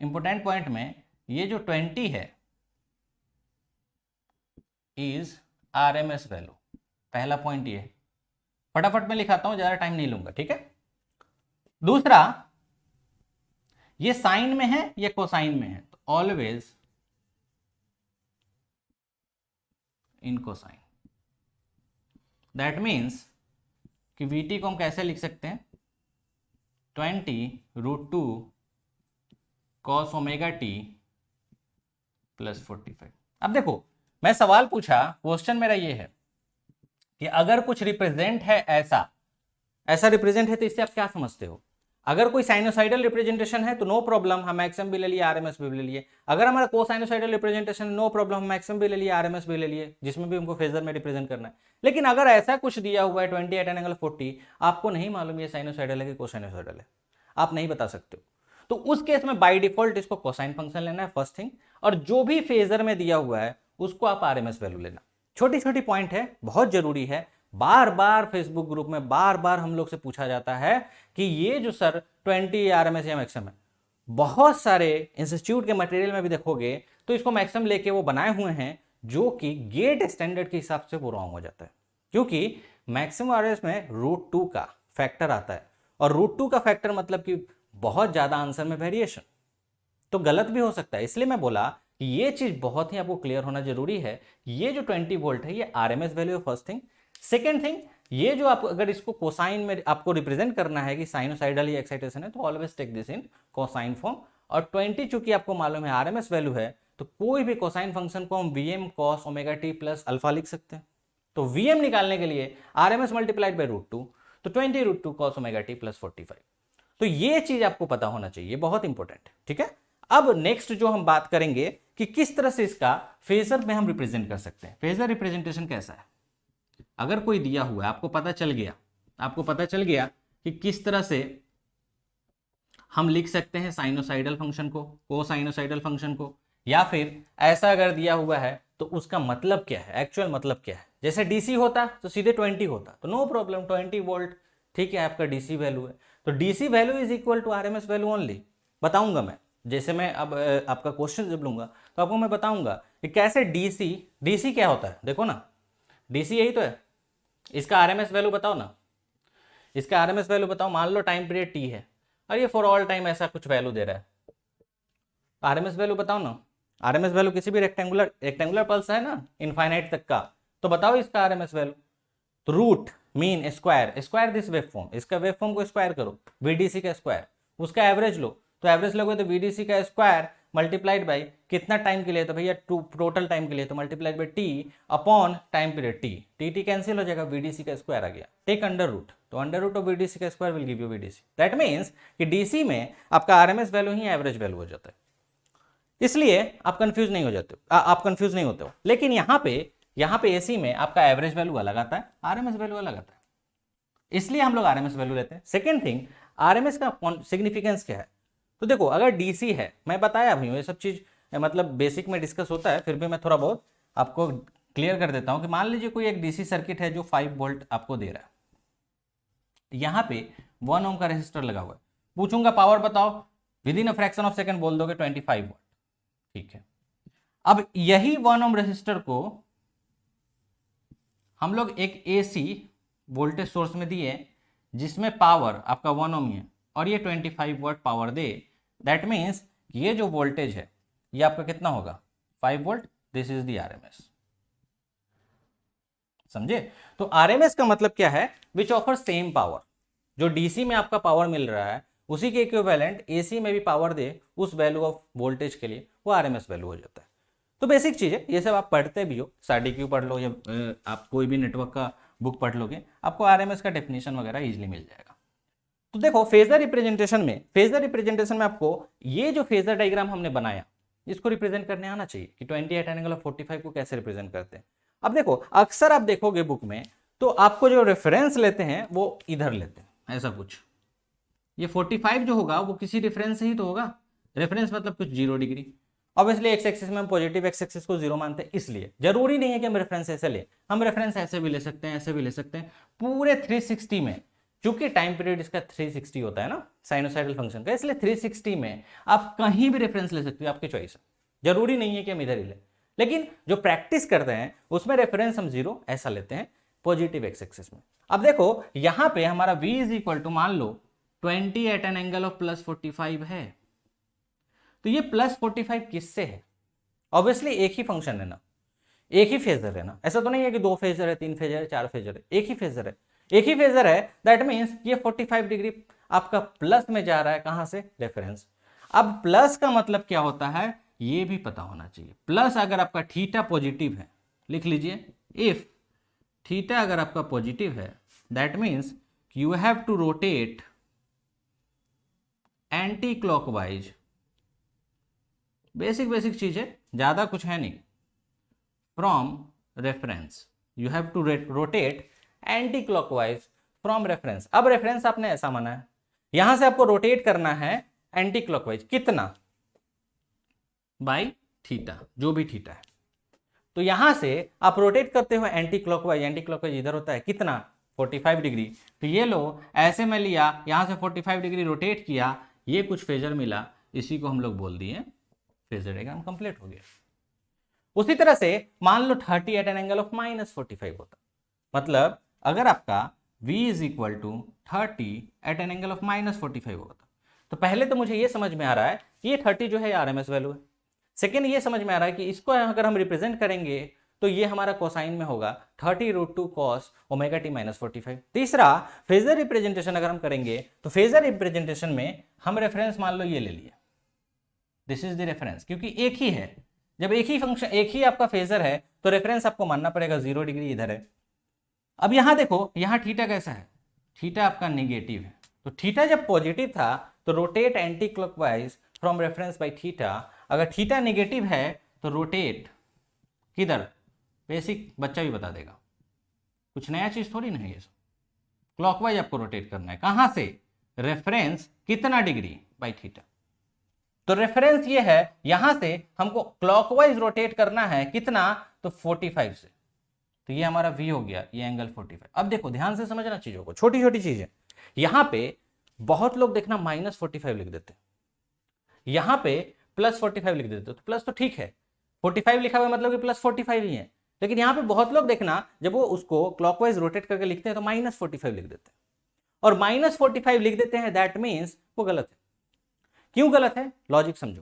इंपॉर्टेंट पॉइंट में ये जो 20 है इज आरएमएस वैल्यू, पहला पॉइंट ये है। फटाफट में लिखाता हूं, ज्यादा टाइम नहीं लूंगा, ठीक है। दूसरा, ये साइन में है या कोसाइन में है, तो always in cosine. That means कि VT को हम कैसे लिख सकते हैं, 20√2 cos ओमेगा टी +45। अब देखो, मैं सवाल पूछा, क्वेश्चन मेरा ये है कि अगर कुछ रिप्रेजेंट है ऐसा रिप्रेजेंट है तो इससे आप क्या समझते हो? अगर कोई साइनोसाइडल रिप्रेजेंटेशन है तो नो प्रॉब्लम, हम एक्सएम भी ले लिए, आरएमएस भी ले लिए। अगर हमारा कोसाइनोसाइडल रिप्रेजेंटेशन नो प्रॉब्लम, हम एक्सएम भी ले लिए, आरएमएस भी ले लिए, जिसमें भी हमको फेजर में रिप्रेजेंट करना है। लेकिन अगर ऐसा कुछ दिया हुआ है 20 एट एन एंगल 40, आपको नहीं मालूम ये साइनोसाइडल है कि कोसाइनोसाइडल है, आप नहीं बता सकते हो, तो उस केस में बाय डिफॉल्ट इसको कोसाइन फंक्शन लेना है, फर्स्ट थिंग। और जो भी फेजर में दिया हुआ है उसको आप आरएमएस वैल्यू लेना। छोटी छोटी पॉइंट है, बहुत जरूरी है। बार बार फेसबुक ग्रुप में बार बार हम लोग से पूछा जाता है कि ये जो सर 20 आरएमएस या मैक्सिमम है, बहुत सारे इंस्टीट्यूट के मटेरियल में भी देखोगे तो इसको मैक्सिमम लेके वो बनाए हुए हैं, जो कि गेट स्टैंडर्ड के हिसाब से वो रॉन्ग हो जाता है, क्योंकि मैक्सिमम आरएमएस में √2 का फैक्टर आता है, और √2 का फैक्टर मतलब कि बहुत ज्यादा आंसर में वेरिएशन, तो गलत भी हो सकता है। इसलिए मैं बोला कि ये चीज बहुत ही आपको क्लियर होना जरूरी है। ये जो 20 वोल्ट है ये आरएमएस वैल्यू है, फर्स्ट थिंग। सेकेंड थिंग, ये जो आप अगर इसको कोसाइन में आपको रिप्रेजेंट करना है कि साइनोसाइडल या एक्साइटेशन है, तो always take this in cosine form. और 20 चूंकि आपको मालूम है आरएमएस वैल्यू है, तो कोई भी कोसाइन फंक्शन को हम Vm cos omega t plus alpha लिख सकते हैं। तो Vm निकालने के लिए आरएमएस मल्टीप्लाइड बाय √2, तो 20√2 cos ओमेगा टी प्लस 45। तो ये चीज आपको पता होना चाहिए, बहुत इंपॉर्टेंट है, ठीक है। अब नेक्स्ट जो हम बात करेंगे कि किस तरह से इसका फेजर में हम रिप्रेजेंट कर सकते हैं। फेजर रिप्रेजेंटेशन कैसा है? अगर कोई दिया हुआ है, आपको पता चल गया कि किस तरह से हम लिख सकते हैं साइनोसाइडल फंक्शन को, कोसाइनोसाइडल फंक्शन को, या फिर ऐसा अगर दिया हुआ है तो उसका मतलब क्या है, एक्चुअल मतलब क्या है। जैसे डीसी होता तो सीधे 20 होता, तो नो प्रॉब्लम, 20 वोल्ट, ठीक है, आपका डीसी वैल्यू है। तो DC value is equal to RMS value only. बताऊंगा मैं, जैसे मैं अब आपका क्वेश्चन जब लूंगा तो आपको मैं बताऊंगा कि कैसे डीसी क्या होता है। देखो ना, डीसी यही तो है। इसका आरएमएस वैल्यू बताओ ना, इसका आरएमएस वैल्यू बताओ। मान लो टाइम पीरियड टी है और ये फॉर ऑल टाइम ऐसा कुछ वैल्यू दे रहा है, आरएमएस वैल्यू बताओ ना। आरएमएस वैल्यू किसी भी रेक्टेंगुलर पल्स है ना, इनफाइनाइट तक का, तो बताओ इसका आरएमएस वैल्यू। तो root mean square this wave form, इसका वेव फॉर्म को स्क्वायर करो, वीडीसी का स्क्वायर, उसका एवरेज लो, तो एवरेज लोगे तो वीडीसी का स्क्वायर मल्टीप्लाइड बाई कितना टाइम के लिए, तो भैया टोटल टाइम के लिए, तो multiplied by T upon time period T cancel हो जाएगा, वीडीसी का स्क्वायर आ गया। टेक अंडर रूट, तो अंडर रूट ऑफ वीडीसी का square will give you VDC. That means कि डीसी में आपका आरएमएस वैल्यू ही एवरेज वैल्यू हो जाता है, इसलिए आप कंफ्यूज नहीं होते हो। लेकिन यहाँ पे एसी में आपका एवरेज वैल्यू अलग आता है, आरएमएस वैल्यू अलग आता है, इसलिए हम लोग आरएमएस वैल्यू लेते हैं। सेकेंड थिंग, आरएमएस का सिग्निफिकेंस क्या है? तो देखो, अगर डीसी है, मैं बताया भी हूं ये सब चीज, मतलब बेसिक में डिस्कस होता है, फिर भी मैं थोड़ा बहुत आपको क्लियर कर देता हूं कि मान लीजिए कोई एक डीसी सर्किट है जो 5 वोल्ट आपको दे रहा है, यहां पे 1 ओम का रेजिस्टर लगा हुआ है, पूछूंगा पावर बताओ, with in a fraction of second बोल दोगे 25 वोल्ट, ठीक है। अब यही 1 ओम रेजिस्टर को हम लोग एक एसी वोल्टेज सोर्स में दिए जिसमें पावर आपका 1 ओम है और ये 25 volt power they, that means ये जो वोल्टेज है ये आपका कितना होगा 5 volt, this is the RMS. समझे? तो आरएमएस का मतलब क्या है, विच ऑफर सेम पावर। जो डीसी में आपका पावर मिल रहा है उसी के इक्विवेलेंट एसी में भी पावर दे उस वैल्यू ऑफ वोल्टेज के लिए, वो आरएमएस वैल्यू हो जाता है। तो बेसिक चीज है, ये सब आप पढ़ते भी हो, SADQ पढ़ लो या आप कोई भी नेटवर्क का बुक पढ़ लोगे, आपको आरएमएस का डेफिनेशन वगैरह इजीली मिल जाएगा। तो देखो फेजर रिप्रेजेंटेशन में आपको ये जो फेजर डायग्राम हमने बनाया इसको रिप्रेजेंट करने आना चाहिए कि 28 को कैसे रिप्रेजेंट करते हैं। अब देखो अक्सर आप देखोगे बुक में तो आपको जो रेफरेंस लेते हैं वो इधर लेते हैं, ऐसा कुछ, ये 45 जो होगा वो किसी रेफरेंस से ही तो होगा, रेफरेंस मतलब कुछ 0 डिग्री। ऑब्वियसली एक्स एक्सिस में हम पॉजिटिव एक्स एक्सिस को 0 मानते हैं, इसलिए जरूरी नहीं है कि हम रेफरेंस ऐसे ले, हम रेफरेंस ऐसे भी ले सकते हैं, ऐसे भी ले सकते हैं। पूरे 360 में, चूंकि टाइम पीरियड इसका 360 होता है ना साइनोसाइडल फंक्शन का, इसलिए 360 में आप कहीं भी रेफरेंस ले सकते हो, आपकी चॉइस है, जरूरी नहीं है कि हम इधर ही ले। लेकिन जो प्रैक्टिस करते हैं उसमें रेफरेंस हम 0 ऐसा लेते हैं पॉजिटिव एक्स एक्सिस में। अब देखो यहां पे हमारा v इज इक्वल टू मान लो 20 एट एन एंगल ऑफ +45 है, तो ये +45 किससे है? ऑब्वियसली एक ही फंक्शन है ना, एक ही फेजर है ना, ऐसा तो नहीं है कि 2 फेजर है, 3 फेजर है, 4 फेजर है, एक ही फेजर है, एक ही फेजर है। दैट मीन्स ये 45 डिग्री आपका प्लस में जा रहा है, कहां से? रेफरेंस। अब प्लस का मतलब क्या होता है ये भी पता होना चाहिए। प्लस अगर आपका थीटा पॉजिटिव है, लिख लीजिए, इफ थीटा अगर आपका पॉजिटिव है that means you have to rotate anti clockwise. Basic चीज है, ज्यादा कुछ है नहीं, from reference, you have to rotate anti clockwise from reference. अब रेफरेंस आपने ऐसा माना है, यहां से आपको रोटेट करना है एंटी क्लॉकवाइज, कितना? बाई थीटा, जो भी थीटा है। तो यहां से आप रोटेट करते हो एंटी क्लॉकवाइज इधर होता है कितना? 45 डिग्री। तो ये लो ऐसे में लिया, यहां से 45 डिग्री रोटेट किया, ये कुछ फेजर मिला, इसी को हम लोग बोल दिए फेजर डायग्राम कंप्लीट हो गया। उसी तरह से मान लो 30 एट एन एंगल ऑफ -45 होता, मतलब अगर आपका v is equal to 30 at an angle of -45 होता, तो पहले तो मुझे ये समझ में आ रहा है कि ये 30 जो है आरएमएस वैल्यू है। सेकेंड ये समझ में आ रहा है कि इसको अगर हम रिप्रेजेंट करेंगे तो ये हमारा कोसाइन में होगा 30√2 cos ओमेगा t -45। तीसरा फेजर रिप्रेजेंटेशन अगर हम करेंगे तो फेजर रिप्रेजेंटेशन में हम रेफरेंस मान लो ये ले लिए, दिस इज द रेफरेंस, क्योंकि एक ही है। जब एक ही फंक्शन, एक ही आपका फेजर है तो रेफरेंस आपको मानना पड़ेगा 0 डिग्री इधर है। अब यहां देखो, यहां थीटा कैसा है? थीटा आपका नेगेटिव है, तो थीटा जब पॉजिटिव था तो rotate anti clockwise from reference by theta. अगर थीटा नेगेटिव है तो रोटेट किधर? बेसिक बच्चा भी बता देगा, कुछ नया चीज थोड़ी ना है ये सब। क्लॉकवाइज आपको रोटेट करना है, कहां से? रेफरेंस कितना डिग्री? By theta. तो रेफरेंस ये है, यहां से हमको क्लॉकवाइज रोटेट करना है कितना? तो 45 से, तो ये हमारा v हो गया, ये एंगल 45। अब देखो ध्यान से समझना चीजों को, छोटी छोटी चीजें। यहां पे बहुत लोग देखना -45 लिख देते, यहां पे +45 लिख देते, तो प्लस तो ठीक है, 45 लिखा हुआ मतलब कि +45 ही है। लेकिन यहां पे बहुत लोग देखना जब वो उसको क्लॉकवाइज रोटेट करके लिखते हैं तो -45 लिख देते हैं, और -45 लिख देते हैं, दैट मीन्स वो गलत है। क्यों गलत है? लॉजिक समझो।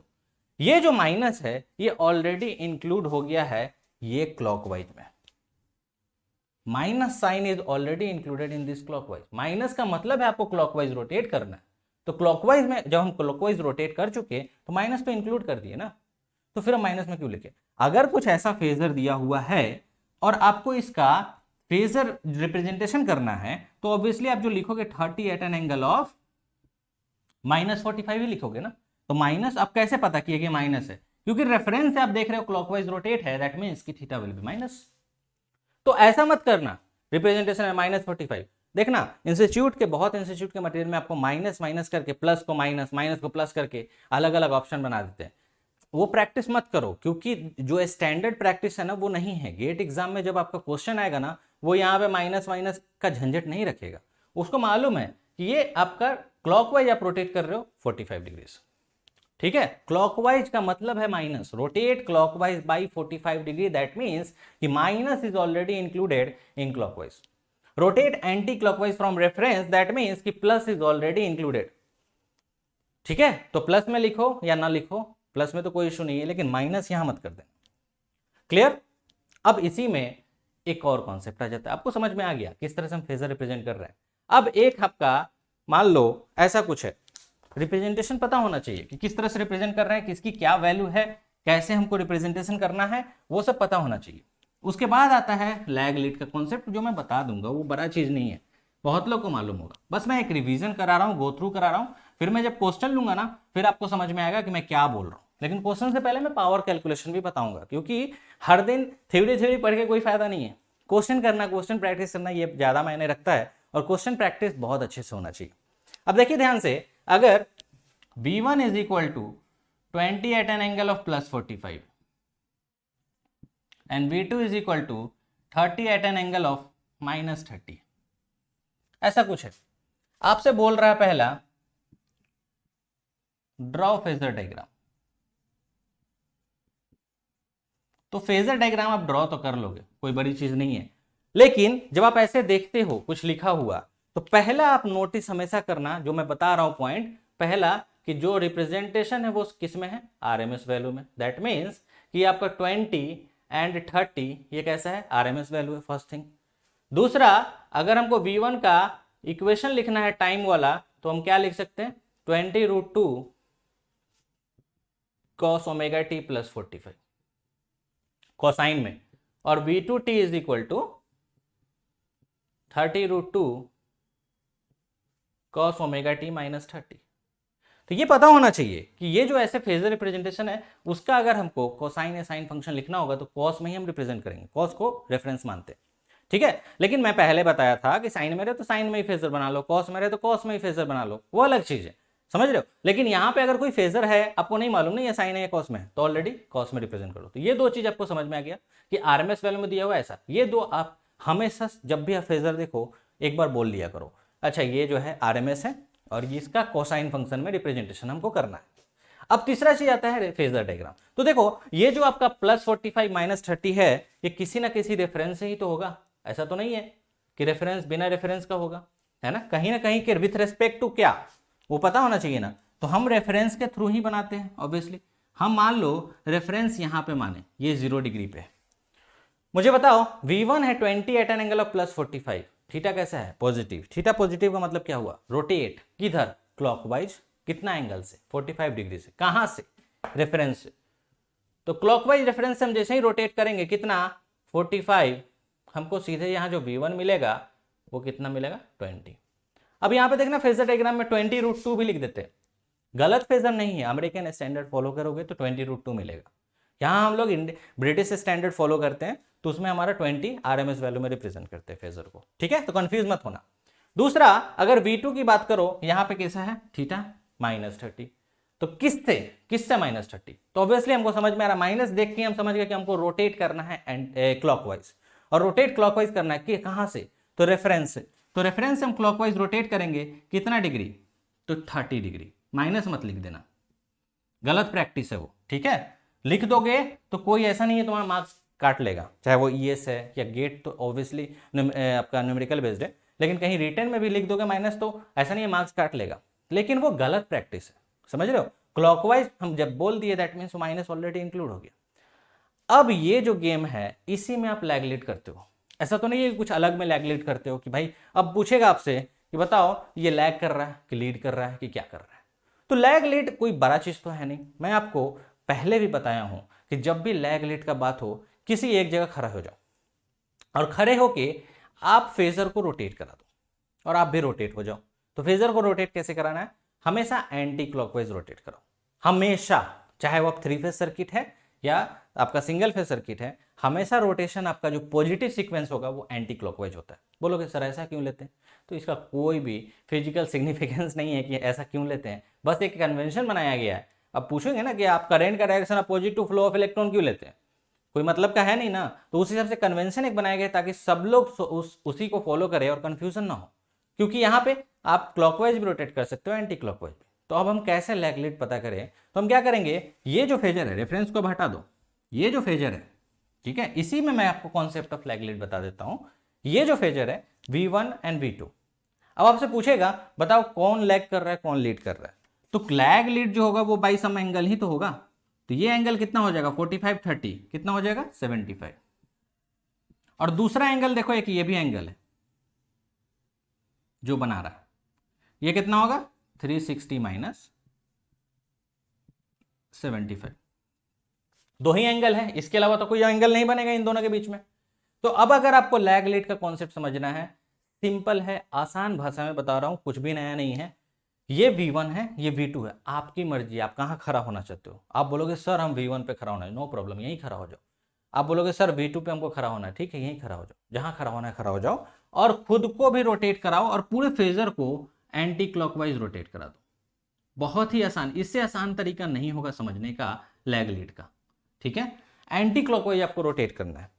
ये जो माइनस है ये ऑलरेडी इंक्लूड हो गया है ये क्लॉकवाइज में, minus sign is already included in this clockwise. Minus का मतलब है आपको क्लॉकवाइज रोटेट करना है, तो क्लॉकवाइज में जब हम क्लॉकवाइज रोटेट कर चुके तो माइनस तो इंक्लूड कर दिए ना, तो फिर हम माइनस में क्यों लिखे? अगर कुछ ऐसा फेजर दिया हुआ है और आपको इसका फेजर रिप्रेजेंटेशन करना है तो ऑब्वियसली आप जो लिखोगे 30 एट एन एंगल ऑफ -45 ही लिखोगे ना। तो माइनस आप कैसे पता किए कि माइनस है? क्योंकि रेफरेंस से आप देख रहे हो क्लॉकवाइज रोटेट है, दैट मींस कि थीटा विल बी माइनस। तो ऐसा मत करना, रिप्रेजेंटेशन है -45। देखना इंस्टीट्यूट के, बहुत इंस्टीट्यूट के मटेरियल में आपको माइनस करके प्लस को माइनस, माइनस को प्लस करके अलग अलग ऑप्शन बना देते हैं। वो प्रैक्टिस मत करो, क्योंकि जो स्टैंडर्ड प्रैक्टिस है ना वो नहीं है। गेट एग्जाम में जब आपका क्वेश्चन आएगा ना, वो यहाँ पे माइनस माइनस का झंझट नहीं रखेगा। उसको मालूम है कि ये आपका क्लॉकवाइज आप रोटेट कर रहे हो 45 डिग्री से, ठीक है। क्लॉकवाइज का मतलब है minus, rotate clockwise by 45 degree, that means कि minus is already included in clockwise. Rotate anti clockwise from reference, that means कि प्लस इज ऑलरेडी इंक्लूडेड, ठीक है। तो प्लस में लिखो या ना लिखो, प्लस में तो कोई इशू नहीं है, लेकिन माइनस यहां मत कर देना। क्लियर। अब इसी में एक और कॉन्सेप्ट आ जाता है, आपको समझ में आ गया किस तरह से हम फेजर रिप्रेजेंट कर रहे हैं। अब एक आपका मान लो ऐसा कुछ है, रिप्रेजेंटेशन पता होना चाहिए कि किस तरह से रिप्रेजेंट कर रहे हैं, किसकी क्या वैल्यू है, कैसे हमको रिप्रेजेंटेशन करना है, वो सब पता होना चाहिए। उसके बाद आता है लैग लीड का कॉन्सेप्ट, जो मैं बता दूंगा, वो बड़ा चीज नहीं है, बहुत लोग को मालूम होगा, बस मैं एक रिवीजन करा रहा हूँ, गो थ्रू करा रहा हूँ। फिर मैं जब क्वेश्चन लूंगा ना, फिर आपको समझ में आएगा कि मैं क्या बोल रहा हूँ। लेकिन क्वेश्चन से पहले मैं पावर कैलकुलेशन भी बताऊंगा, क्योंकि हर दिन थ्योरी पढ़ के कोई फायदा नहीं है। क्वेश्चन करना, क्वेश्चन प्रैक्टिस करना, ये ज्यादा मायने रखता है, और क्वेश्चन प्रैक्टिस बहुत अच्छे से होना चाहिए। अब देखिए ध्यान से, अगर V1 is equal to 20 at an angle of plus 45 and V2 is equal to 30 at an angle of minus 30, ऐसा कुछ है। आपसे बोल रहा है पहला, ड्रॉ फेजर डायग्राम। तो फेजर डायग्राम आप ड्रॉ तो कर लोगे, कोई बड़ी चीज नहीं है, लेकिन जब आप ऐसे देखते हो कुछ लिखा हुआ, तो पहला आप नोटिस हमेशा करना, जो मैं बता रहा हूं पॉइंट, पहला कि जो रिप्रेजेंटेशन है वो किस में है, आरएमएस वैल्यू में। दैट मीन्स कि आपका 20 एंड 30 ये कैसा है, आरएमएस वैल्यू है, फर्स्ट थिंग। दूसरा, अगर हमको V1 का इक्वेशन लिखना है टाइम वाला, तो हम क्या लिख सकते हैं, 20√2 cos omega t plus 45 cosine में, और V2t is equal to 30√2 cos omega t minus 30। तो ये पता होना चाहिए कि ये जो ऐसे फेजर रिप्रेजेंटेशन है, उसका अगर हमको कोसाइन या साइन फंक्शन लिखना होगा, तो कॉस में ही हम रिप्रेजेंट करेंगे, कॉस को रेफरेंस मानते हैं, ठीक है। लेकिन मैं पहले बताया था कि साइन में रहे तो साइन में ही फेजर बना लो, कॉस में रहे तो कॉस में ही फेजर बना लो, वो अलग चीज है, समझ रहे हो। लेकिन यहाँ पे अगर कोई फेजर है, आपको नहीं मालूम नहीं ये साइन है या कॉस में है, तो ऑलरेडी कॉस में रिप्रेजेंट करो। तो ये दो चीज आपको समझ में आ गया कि आरएमएस वैल्यू में दिया हुआ ऐसा, ये दो आप हमेशा जब भी आप फेजर देखो एक बार बोल लिया करो, अच्छा ये जो है आरएमएस है, और ये इसका कोसाइन फंक्शन में रिप्रेजेंटेशन हमको करना है। अब तीसरा चीज आता है फेजर डायग्राम। तो देखो ये जो आपका प्लस 45 माइनस 30 है, ये किसी ना किसी रेफरेंस से ही तो होगा, ऐसा तो नहीं है कि रेफरेंस बिना रेफरेंस का होगा, है ना कहीं के विथ रेस्पेक्ट टू क्या, वो पता होना चाहिए ना। तो हम रेफरेंस के थ्रू ही बनाते हैं ऑब्वियसली। हम मान लो रेफरेंस यहां पे माने ये 0 डिग्री पे, मुझे बताओ V1 है 20 at an angle of plus 45, theta कैसा है, पॉजिटिव। थीटा पॉजिटिव का मतलब क्या हुआ, रोटेट किधर, क्लॉकवाइज, कितना एंगल से, 45 डिग्री से। कहां से, रेफरेंस से। तो क्लॉकवाइज रेफरेंस से हम जैसे ही रोटेट करेंगे, कितना, 45, हमको सीधे यहां जो V1 मिलेगा वो कितना मिलेगा, 20। अब यहां पे देखना फेजर डायग्राम में 20√2 भी लिख देते हैं, गलत फेजर नहीं है, अमेरिकन स्टैंडर्ड फॉलो करोगे तो 20√2 मिलेगा। यहां हम लोग ब्रिटिश स्टैंडर्ड फॉलो करते हैं, तो उसमें हमारा 20 आरएमएस वैल्यू में रिप्रेजेंट करते हैं फेजर को, ठीक है। तो कंफ्यूज मत होना। दूसरा, अगर V2 की बात करो, यहां पे कैसा है, थीटा माइनस 30, तो किससे माइनस 30, तो ऑब्वियसली हमको समझ में आ रहा, माइनस देख के हम समझ गए कि हमको रोटेट करना है क्लॉकवाइज, और रोटेट क्लॉकवाइज करना है कि कहां से, तो रेफरेंस से। तो रेफरेंस से हम क्लॉकवाइज रोटेट करेंगे कितना डिग्री, तो 30 डिग्री, माइनस मत लिख देना, गलत प्रैक्टिस है वो, ठीक है। लिख दोगे तो कोई ऐसा नहीं है तुम्हारा मार्क्स काट लेगा, चाहे वो ईएस है या गेट, तो ऑब्वियसली आपका न्यूमेरिकल बेस्ड है, लेकिन कहीं रिटर्न में भी लिख दोगे माइनस, तो ऐसा नहीं है मार्क्स काट लेगा, लेकिन वो गलत प्रैक्टिस है, समझ रहे हो। क्लॉकवाइज हम जब बोल दिए, that means minus already include हो गया। अब ये जो गेम है, इसी में आप लैगलेट करते हो, ऐसा तो नहीं है कुछ अलग में लैगलेट करते हो कि भाई अब पूछेगा आपसे कि बताओ ये लैग कर रहा है कि लीड कर रहा है कि क्या कर रहा है। तो लैग लीड कोई बड़ा चीज तो है नहीं, मैं आपको पहले भी बताया हूं कि जब भी लैग लीड का बात हो, किसी एक जगह खड़ा हो जाओ, और खड़े होके आप फेजर को रोटेट करा दो, और आप भी रोटेट हो जाओ। तो फेजर को रोटेट कैसे कराना है, हमेशा एंटी क्लॉकवाइज रोटेट करो, हमेशा, चाहे वो आप 3 फेज सर्किट है या आपका सिंगल फेज सर्किट है, हमेशा रोटेशन आपका जो पॉजिटिव सीक्वेंस होगा वो एंटी क्लॉकवाइज होता है। बोलोगे सर ऐसा क्यों लेते हैं, तो इसका कोई भी फिजिकल सिग्निफिकेंस नहीं है कि ऐसा क्यों लेते हैं, बस एक कन्वेंशन बनाया गया है। अब पूछेंगे ना कि आप करंट का direction opposite to flow of electron क्यों लेते हैं, कोई मतलब का है नहीं ना, तो उस हिसाब से कन्वेंशन एक बनाया गया ताकि सब लोग उसी को फॉलो करें और कंफ्यूजन ना हो, क्योंकि यहाँ पे आप क्लॉकवाइज भी रोटेट कर सकते हो, एंटी क्लॉकवाइज भी। तो अब हम कैसे लैग लीड पता करें, तो हम क्या करेंगे, ये जो फेजर है, रेफरेंस को हटा दो, ये जो फेजर है, ठीक है, इसी में मैं आपको कॉन्सेप्ट ऑफ लैग लीड बता देता हूं। ये जो फेजर है V1 एंड V2, अब आपसे पूछेगा बताओ कौन लैग कर रहा है कौन लीड कर रहा है, तो लैग लीड जो होगा वो बाई सम एंगल ही तो होगा, तो ये एंगल कितना हो जाएगा 45 30, कितना हो जाएगा 75। और दूसरा एंगल देखो, एक ये भी एंगल है जो बना रहा है, ये कितना होगा 360 माइनस 75। दो ही एंगल है, इसके अलावा तो कोई एंगल नहीं बनेगा इन दोनों के बीच में। तो अब अगर आपको लैग लीड का कॉन्सेप्ट समझना है, सिंपल है, आसान भाषा में बता रहा हूं, कुछ भी नया नहीं है। ये V1 है, ये V2 है, आपकी मर्जी, आप कहां खड़ा होना चाहते हो। आप बोलोगे सर हम V1 पे खड़ा होना है, नो प्रॉब्लम, यहीं खड़ा हो जाओ। आप बोलोगे सर V2 पे हमको खड़ा होना है, ठीक है, यहीं खड़ा हो जाओ, जहां खड़ा होना है खड़ा हो जाओ, और खुद को भी रोटेट कराओ और पूरे फेजर को एंटी क्लॉकवाइज रोटेट करा दो। बहुत ही आसान, इससे आसान तरीका नहीं होगा समझने का लैग लीड का, ठीक है। एंटी क्लॉकवाइज आपको रोटेट करना है,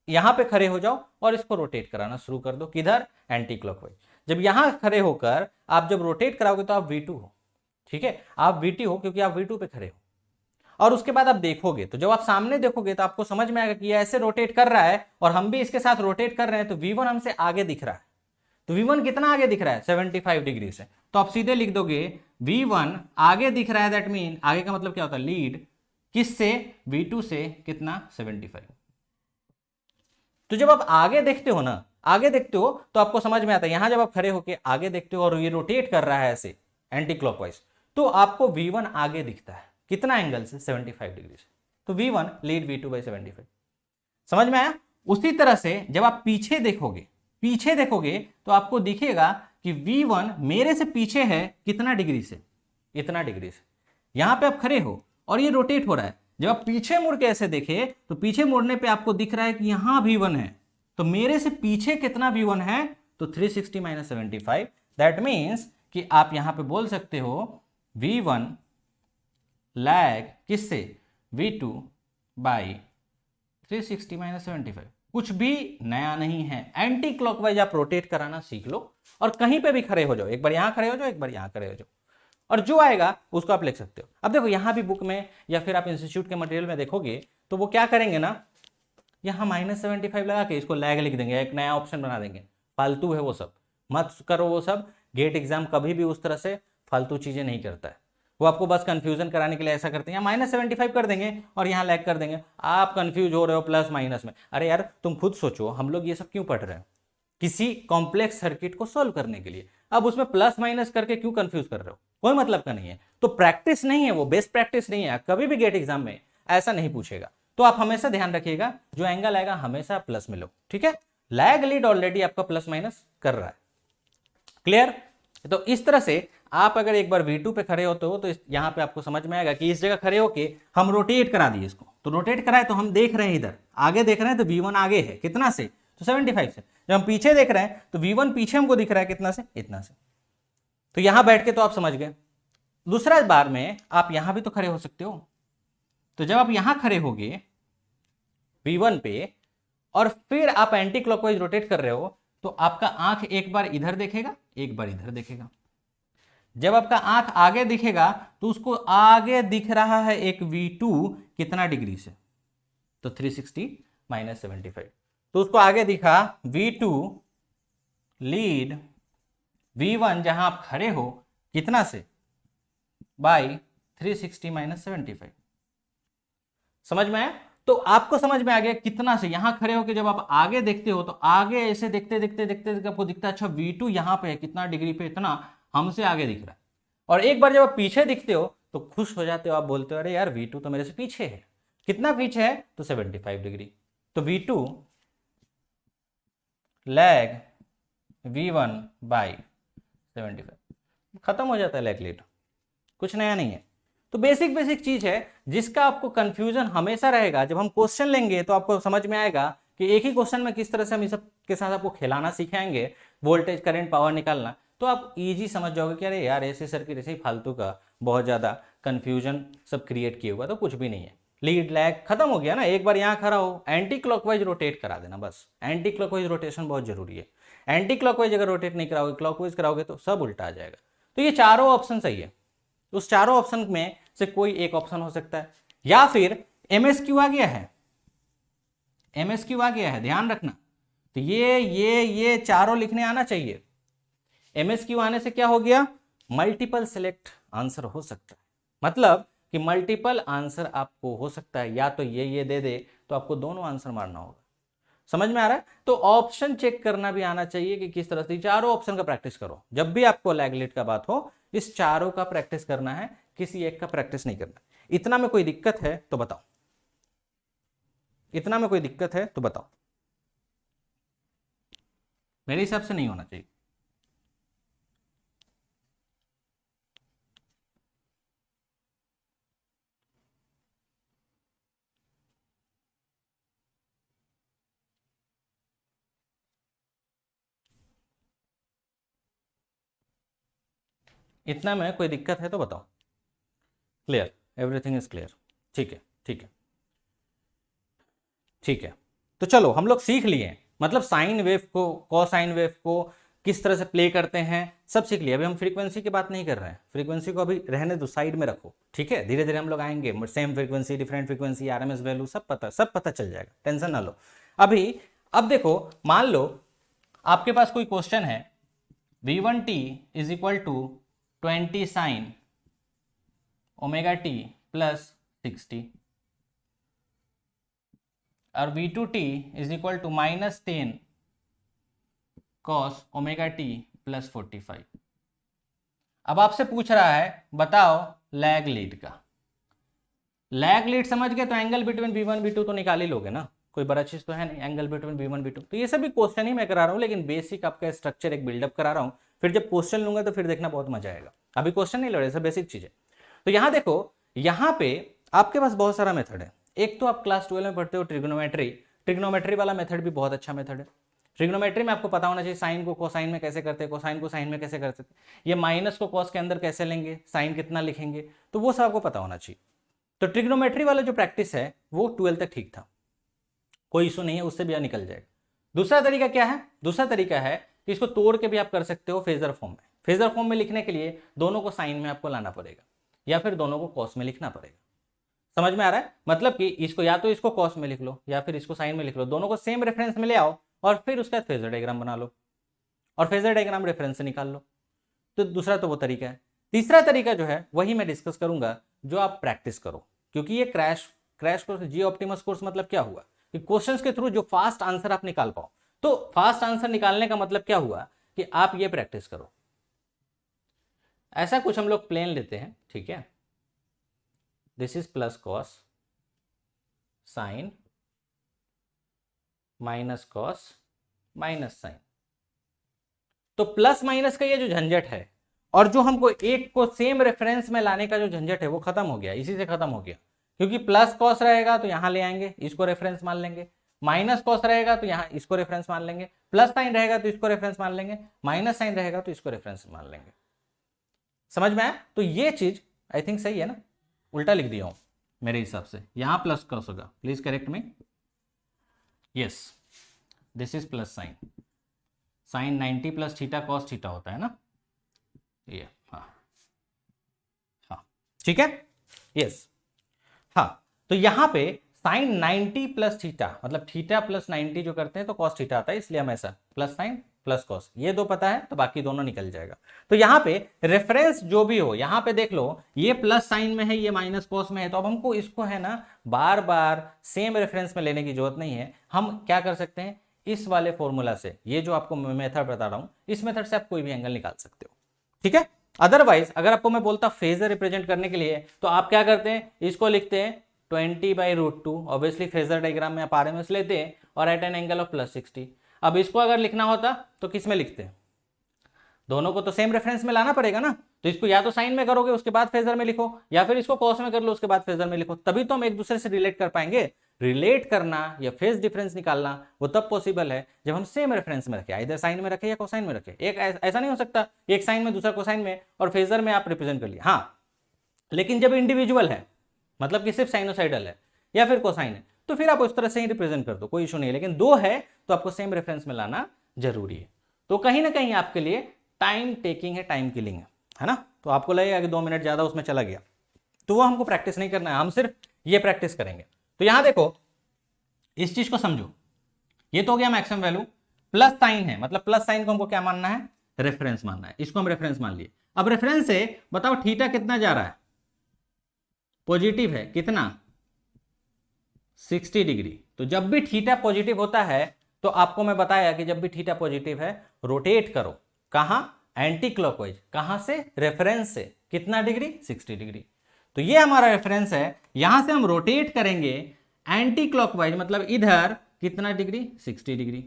यहां पे खड़े हो जाओ और इसको रोटेट कराना शुरू कर दो, किधर, एंटी क्लॉकवाइज। जब यहां खड़े होकर आप जब रोटेट कराओगे तो आप V2 हो, ठीक है, आप VT हो क्योंकि आप V2 पे खड़े हो। और उसके बाद आप देखोगे, तो जब आप सामने देखोगे तो आपको समझ में आएगा कि ये ऐसे रोटेट कर रहा है और हम भी इसके साथ रोटेट कर रहे हैं, तो V1 हमसे आगे दिख रहा है। तो V1 कितना आगे दिख रहा है 75 डिग्री से, तो आप सीधे लिख दोगे V1 आगे दिख रहा है, दैट मीन आगे का मतलब क्या होता है, लीड किससे, V2 से, कितना 75। तो जब आप आगे देखते हो ना, आगे देखते हो तो आपको समझ में आता है, यहां जब आप खड़े होकर आगे देखते हो और ये रोटेट कर रहा है ऐसे एंटी क्लॉकवाइज, तो आपको V1 आगे दिखता है, कितना एंगल से 75 डिग्री से, तो V1 लीड V2 बाई 75। समझ में आया। उसी तरह से जब आप पीछे देखोगे तो आपको दिखेगा कि V1 मेरे से पीछे है कितना डिग्री से, इतना डिग्री से। यहां पे आप खड़े हो और ये रोटेट हो रहा है, जब आप पीछे मुड़ के ऐसे देखे तो पीछे मुड़ने पे आपको दिख रहा है कि यहां V1 है, तो मेरे से पीछे कितना V1 है, तो 360 माइनस 75। दैट मीन्स कि आप यहां पे बोल सकते हो V1 लैग किससे, V2 बाई 360 माइनस 75। कुछ भी नया नहीं है, एंटी क्लॉकवाइज आप रोटेट कराना सीख लो और कहीं पे भी खड़े हो जाओ, एक बार यहां खड़े हो जाओ, एक बार यहां खड़े हो जाओ, और जो आएगा उसको आप लिख सकते हो। अब देखो यहां भी बुक में या फिर आप इंस्टीट्यूट के मटेरियल में देखोगे तो वो क्या करेंगे ना, यहां -75 लगा के इसको लैग लिख देंगे, एक नया ऑप्शन बना देंगे। फालतू है वो सब, मत करो वो सब। गेट एग्जाम कभी भी उस तरह से फालतू चीजें नहीं करता है, वो आपको बस कंफ्यूजन कराने के लिए ऐसा करते हैं, -75 कर देंगे और यहाँ लैग कर देंगे, आप कंफ्यूज हो रहे हो प्लस माइनस में। अरे यार तुम खुद सोचो, हम लोग ये सब क्यों पढ़ रहे हैं, किसी कॉम्प्लेक्स सर्किट को सॉल्व करने के लिए, अब उसमें प्लस माइनस करके क्यों कंफ्यूज कर रहे हो, कोई मतलब का नहीं है। तो प्रैक्टिस नहीं है वो, बेस्ट प्रैक्टिस नहीं है, कभी भी गेट एग्जाम में ऐसा नहीं पूछेगा। तो आप हमेशा ध्यान रखिएगा, जो एंगल आएगा हमेशा प्लस में लो, ठीक है। लैग लीड ऑलरेडी आपका प्लस माइनस कर रहा है, क्लियर। तो इस तरह से आप अगर एक बार V2 पे खड़े होते हो तो यहां पे आपको समझ में आएगा कि इस जगह खड़े होके हम रोटेट करा दिए इसको, तो रोटेट कराए तो हम देख रहे हैं इधर आगे देख रहे हैं, तो V1 आगे है कितना से, तो 75 से। जब हम पीछे देख रहे हैं तो V1 पीछे हमको दिख रहा है कितना से, इतना से। तो यहां बैठ के तो आप समझ गए। दूसरा बार में आप यहां भी तो खड़े हो सकते हो, तो जब आप यहां खड़े होगे V1 पे और फिर आप एंटी क्लॉकवाइज रोटेट कर रहे हो, तो आपका आंख एक बार इधर देखेगा एक बार इधर देखेगा। जब आपका आंख आगे दिखेगा तो उसको आगे दिख रहा है एक V2 कितना डिग्री से, तो 360 माइनस 75, तो उसको आगे दिखा V2 लीड V1 जहां आप खड़े हो कितना से, बाई 360 माइनस 75। समझ में आया। तो आपको समझ में आ गया कितना से, यहां खड़े होकर जब आप आगे देखते हो तो आगे ऐसे देखते देखते देखते देखते आपको दिखता है अच्छा V2 यहां पे है कितना डिग्री पे, इतना हमसे आगे दिख रहा है। और एक बार जब आप पीछे दिखते हो तो खुश हो जाते हो, आप बोलते हो अरे यार V2 तो मेरे से पीछे है, कितना पीछे है, तो 75 डिग्री। तो V2 लैग V1 बाई 75, खत्म हो जाता है लैग लीड, कुछ नया नहीं है। तो बेसिक चीज है जिसका आपको कंफ्यूजन हमेशा रहेगा। जब हम क्वेश्चन लेंगे तो आपको समझ में आएगा कि एक ही क्वेश्चन में किस तरह से हम इस सब के साथ आपको खिलाना सिखाएंगे, वोल्टेज करंट पावर निकालना। तो आप इजी समझ जाओगे कि अरे यार ऐसे सर्किट ऐसे ही फालतू का बहुत ज़्यादा कन्फ्यूजन सब क्रिएट किया हुआ, तो कुछ भी नहीं है। लीड लैग खत्म हो गया ना, एक बार यहाँ खड़ा हो एंटी क्लॉकवाइज रोटेट करा देना बस। एंटी क्लॉकवाइज रोटेशन बहुत जरूरी है। एंटी क्लॉकवाइज अगर रोटेट नहीं कराओगे, क्लॉकवाइज कराओगे तो सब उल्टा आ जाएगा। तो ये चारों ऑप्शन सही है, उस चारों ऑप्शन में से कोई एक ऑप्शन हो सकता है। या फिर MSQ आ गया है, MSQ आ गया है, ध्यान रखना। तो ये चारों लिखने आना चाहिए। MSQ आने से क्या हो गया, मल्टीपल सिलेक्ट आंसर हो सकता है। मतलब कि मल्टीपल आंसर आपको हो सकता है, या तो ये दे दे तो आपको दोनों आंसर मारना होगा। समझ में आ रहा है? तो ऑप्शन चेक करना भी आना चाहिए कि किस तरह से। चारों ऑप्शन का प्रैक्टिस करो, जब भी आपको लैगलिट का बात हो इस चारों का प्रैक्टिस करना है, किसी एक का प्रैक्टिस नहीं करना। इतना में कोई दिक्कत है तो बताओ, इतना में कोई दिक्कत है तो बताओ। मेरे हिसाब से नहीं होना चाहिए। इतना में कोई दिक्कत है तो बताओ। Clear, everything is clear. ठीक है, ठीक है, ठीक है। तो चलो हम लोग सीख लिए, मतलब साइन वेव को, कोसाइन वेव को किस तरह से प्ले करते हैं सब सीख लिया। अभी हम फ्रीक्वेंसी की बात नहीं कर रहे हैं, फ्रीक्वेंसी को अभी रहने दो, साइड में रखो, ठीक है। धीरे धीरे हम लोग आएंगे, same frequency, different frequency, RMS value सब पता चल जाएगा, टेंशन ना लो अभी। अब देखो, मान लो आपके पास कोई क्वेश्चन है, v1t is equal to 20 sine omega t plus 60 और v2t is equal to -10 cos omega t plus 45। अब आपसे पूछ रहा है बताओ लैग लीड का। लैग लीड समझ गए तो एंगल बिटवीन v1 v2 तो निकाल ही लोगे ना, कोई बड़ा चीज तो है नहीं। एंगल बिटवीन v1 v2, तो ये सभी क्वेश्चन ही मैं करा रहा हूँ, लेकिन बेसिक आपका स्ट्रक्चर एक बिल्डअप करा रहा हूँ। फिर जब क्वेश्चन लूंगा तो फिर देखना बहुत मजा आएगा। अभी क्वेश्चन नहीं लड़े, सब बेसिक चीजें। तो यहाँ देखो, यहाँ पे आपके पास बहुत सारा मेथड है। एक तो आप क्लास 12 में पढ़ते हो ट्रिग्नोमेट्री, ट्रिग्नोमेट्री वाला मेथड भी बहुत अच्छा मेथड है। ट्रिग्नोमेट्री में आपको पता होना चाहिए साइन को कोसाइन में कैसे करते हैं, कोसाइन को साइन में कैसे करते हैं, ये माइनस को कॉस के अंदर कैसे लेंगे, साइन कितना लिखेंगे, तो वो सब आपको पता होना चाहिए। तो ट्रिग्नोमेट्री वाला जो प्रैक्टिस है वो 12 तक ठीक था, कोई इशू नहीं है, उससे भी निकल जाएगा। दूसरा तरीका क्या है, दूसरा तरीका है कि इसको तोड़ के भी आप कर सकते हो फेजर फॉर्म में। फेजर फॉर्म में लिखने के लिए दोनों को साइन में आपको लाना पड़ेगा, या फिर दोनों को कॉस में लिखना पड़ेगा। समझ में आ रहा है? मतलब कि इसको या तो इसको कॉस में लिख लो या फिर इसको साइन में लिख लो, दोनों को सेम रेफरेंस में ले आओ और फिर उसका फेजर डायग्राम बना लो और फेजर डायग्राम रेफरेंस से निकाल लो। तो दूसरा तो वो तरीका है। तीसरा तरीका जो है वही मैं डिस्कस करूंगा, जो आप प्रैक्टिस करो, क्योंकि ये क्रैश कोर्स, जी ऑप्टिमस कोर्स मतलब क्या हुआ कि क्वेश्चंस के थ्रू जो फास्ट आंसर आप निकाल पाओ। तो फास्ट आंसर निकालने का मतलब क्या हुआ कि आप ये प्रैक्टिस करो। ऐसा कुछ हम लोग प्लेन लेते हैं, ठीक है, this is plus cos sine minus cos minus sine. तो प्लस माइनस का ये जो झंझट है और जो हमको एक को सेम रेफरेंस में लाने का जो झंझट है वो खत्म हो गया, इसी से खत्म हो गया। क्योंकि प्लस कॉस रहेगा तो यहां ले आएंगे, इसको रेफरेंस मान लेंगे, माइनस कॉस रहेगा तो यहाँ इसको रेफरेंस मान लेंगे, प्लस साइन रहेगा तो इसको रेफरेंस मान लेंगे, माइनस साइन रहेगा तो इसको रेफरेंस मान लेंगे। समझ में आया? तो ये चीज आई थिंक सही है ना, उल्टा लिख दिया हूं मेरे हिसाब से, यहां प्लस कॉस होगा, please correct me. Yes, this is plus sine, sine 90 plus theta cos theta होता है ना ये, हाँ हाँ ठीक है, यस हाँ। तो यहां पे साइन 90 प्लस थीटा, मतलब थीटा प्लस 90 जो करते हैं तो कॉस थीटा आता है, इसलिए हम ऐसा प्लस साइन प्लस कॉस, ये दो पता है तो बाकी दोनों निकल जाएगा। तो यहाँ पे रेफरेंस जो भी हो, यहाँ पे देख लो ये प्लस साइन में है, ये माइनस कॉस में है, तो अब हमको इसको है ना बार बार सेम रेफरेंस में लेने की जरूरत नहीं है। हम क्या कर सकते हैं, इस वाले फॉर्मूला से, ये जो आपको मेथड बता रहा हूं, इस मेथड से आप कोई भी एंगल निकाल सकते हो, ठीक है। अदरवाइज अगर आपको मैं बोलता फेजर रिप्रेजेंट करने के लिए, तो आप क्या करते हैं, इसको लिखते हैं 20/√2, ऑब्वियसली फेजर डायग्राम में आप आरएमएस लेते हैं और एट एन एंगल ऑफ +60। अब इसको अगर लिखना होता तो किस में लिखते हैं, दोनों को तो सेम रेफरेंस में लाना पड़ेगा ना, तो इसको या तो साइन में करोगे उसके बाद फेजर में लिखो, या फिर इसको कॉस में कर लो उसके बाद फेजर में लिखो, तभी तो हम एक दूसरे से रिलेट कर पाएंगे। रिलेट करना या फेज डिफरेंस निकालना वो तब पॉसिबल है जब हम सेम रेफरेंस में रखें, इधर साइन में रखें या कोसाइन में रखें। एक ऐसा नहीं हो सकता एक साइन में दूसरा कोसाइन में और फेजर में आप रिप्रेजेंट कर लिए, हाँ, लेकिन जब इंडिविजुअल है मतलब कि सिर्फ साइनोसाइडल है या फिर कोसाइन है तो फिर आप उस तरह से ही रिप्रेजेंट कर दो, कोई इशू नहीं है। लेकिन दो है तो आपको सेम रेफरेंस में लाना जरूरी है। तो कहीं ना कहीं आपके लिए टाइम टेकिंग है, टाइम किलिंग है ना। तो आपको लगेगा कि 2 मिनट ज्यादा उसमें चला गया, तो वो हमको प्रैक्टिस नहीं करना है, हम सिर्फ ये प्रैक्टिस करेंगे। तो यहां देखो इस चीज को समझो, ये तो हो गया मैक्सिमम वैल्यू, प्लस साइन है मतलब प्लस साइन को हमको क्या मानना है, रेफरेंस मानना है, इसको हम रेफरेंस मान लिए। अब रेफरेंस से बताओ थीटा कितना जा रहा है, पॉजिटिव है, कितना 60 डिग्री। तो जब भी थीटा पॉजिटिव होता है तो आपको मैं बताया कि जब भी थीटा पॉजिटिव है रोटेट करो, कहां, एंटी क्लॉकवाइज, कहां से, रेफरेंस से, कितना डिग्री, 60 डिग्री। तो ये हमारा रेफरेंस है, यहां से हम रोटेट करेंगे एंटी क्लॉकवाइज मतलब इधर कितना डिग्री, 60 डिग्री।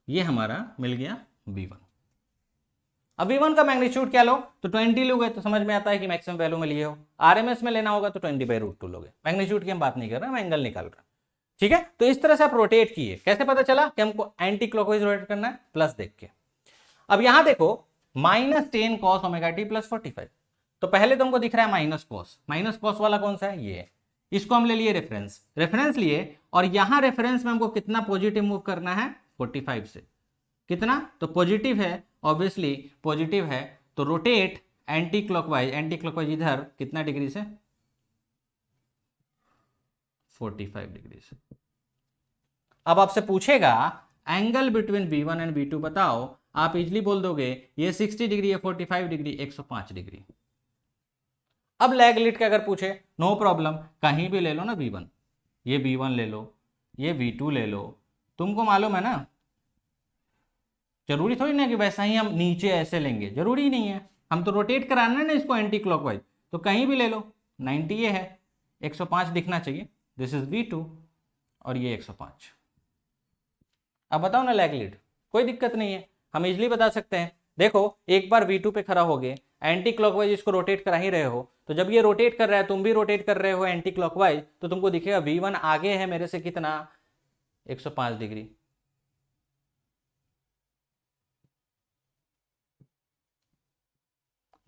ये हमारा मिल गया V1। अब V1 का मैग्नीट्यूड क्या लो, तो 20 लोगे तो समझ में आता है कि मैक्सिमम वैल्यू में लिए हो, आरएमएस में लेना होगा तो 20/√2 लोगे। मैग्नीट्यूड की हम बात नहीं कर रहे, हम एंगल निकाल रहे हैं, ठीक है। तो इस तरह से आप रोटेट किए, कैसे पता चला कि हमको एंटी क्लॉकवाइज रोटेट करना है, प्लस देख के। अब यहां देखो -10 cos ωt + 45, तो पहले तो हमको दिख रहा है माइनस कॉस वाला कौन सा है, ये, इसको हम ले लिए रेफरेंस, रेफरेंस लिए और यहां रेफरेंस में हमको कितना पॉजिटिव मूव करना है, 45 से, कितना, तो पॉजिटिव है, ऑब्वियसली पॉजिटिव है, तो रोटेट एंटी क्लॉकवाइज इधर कितना डिग्री से, 45 डिग्री से। अब आपसे पूछेगा angle between V1 and V2 बताओ, आप इजिली बोल दोगे ये 60 डिग्री है, 45 डिग्री, 105 डिग्री। अब लैग लीड का अगर पूछे, नो प्रॉब्लम, कहीं भी ले लो ना V1, ये V1 ले लो, ये V2 ले लो, तुमको मालूम है ना, जरूरी थोड़ी ना कि वैसा ही हम नीचे ऐसे लेंगे, जरूरी नहीं है, हम तो रोटेट कराना है ना इसको एंटी क्लॉकवाइज, तो कहीं भी ले लो, 90 ये है, 105 दिखना चाहिए, दिस इज V2 और ये 105। अब बताओ ना लैग लीड, कोई दिक्कत नहीं है, हम इजिली बता सकते हैं। देखो एक बार V2 पे खड़ा हो गए, एंटी क्लॉकवाइज इसको रोटेट करा ही रहे हो, तो जब ये रोटेट कर रहा है तुम भी रोटेट कर रहे हो एंटी क्लॉकवाइज, तो तुमको दिखेगा V1 आगे है मेरे से कितना, 105 डिग्री।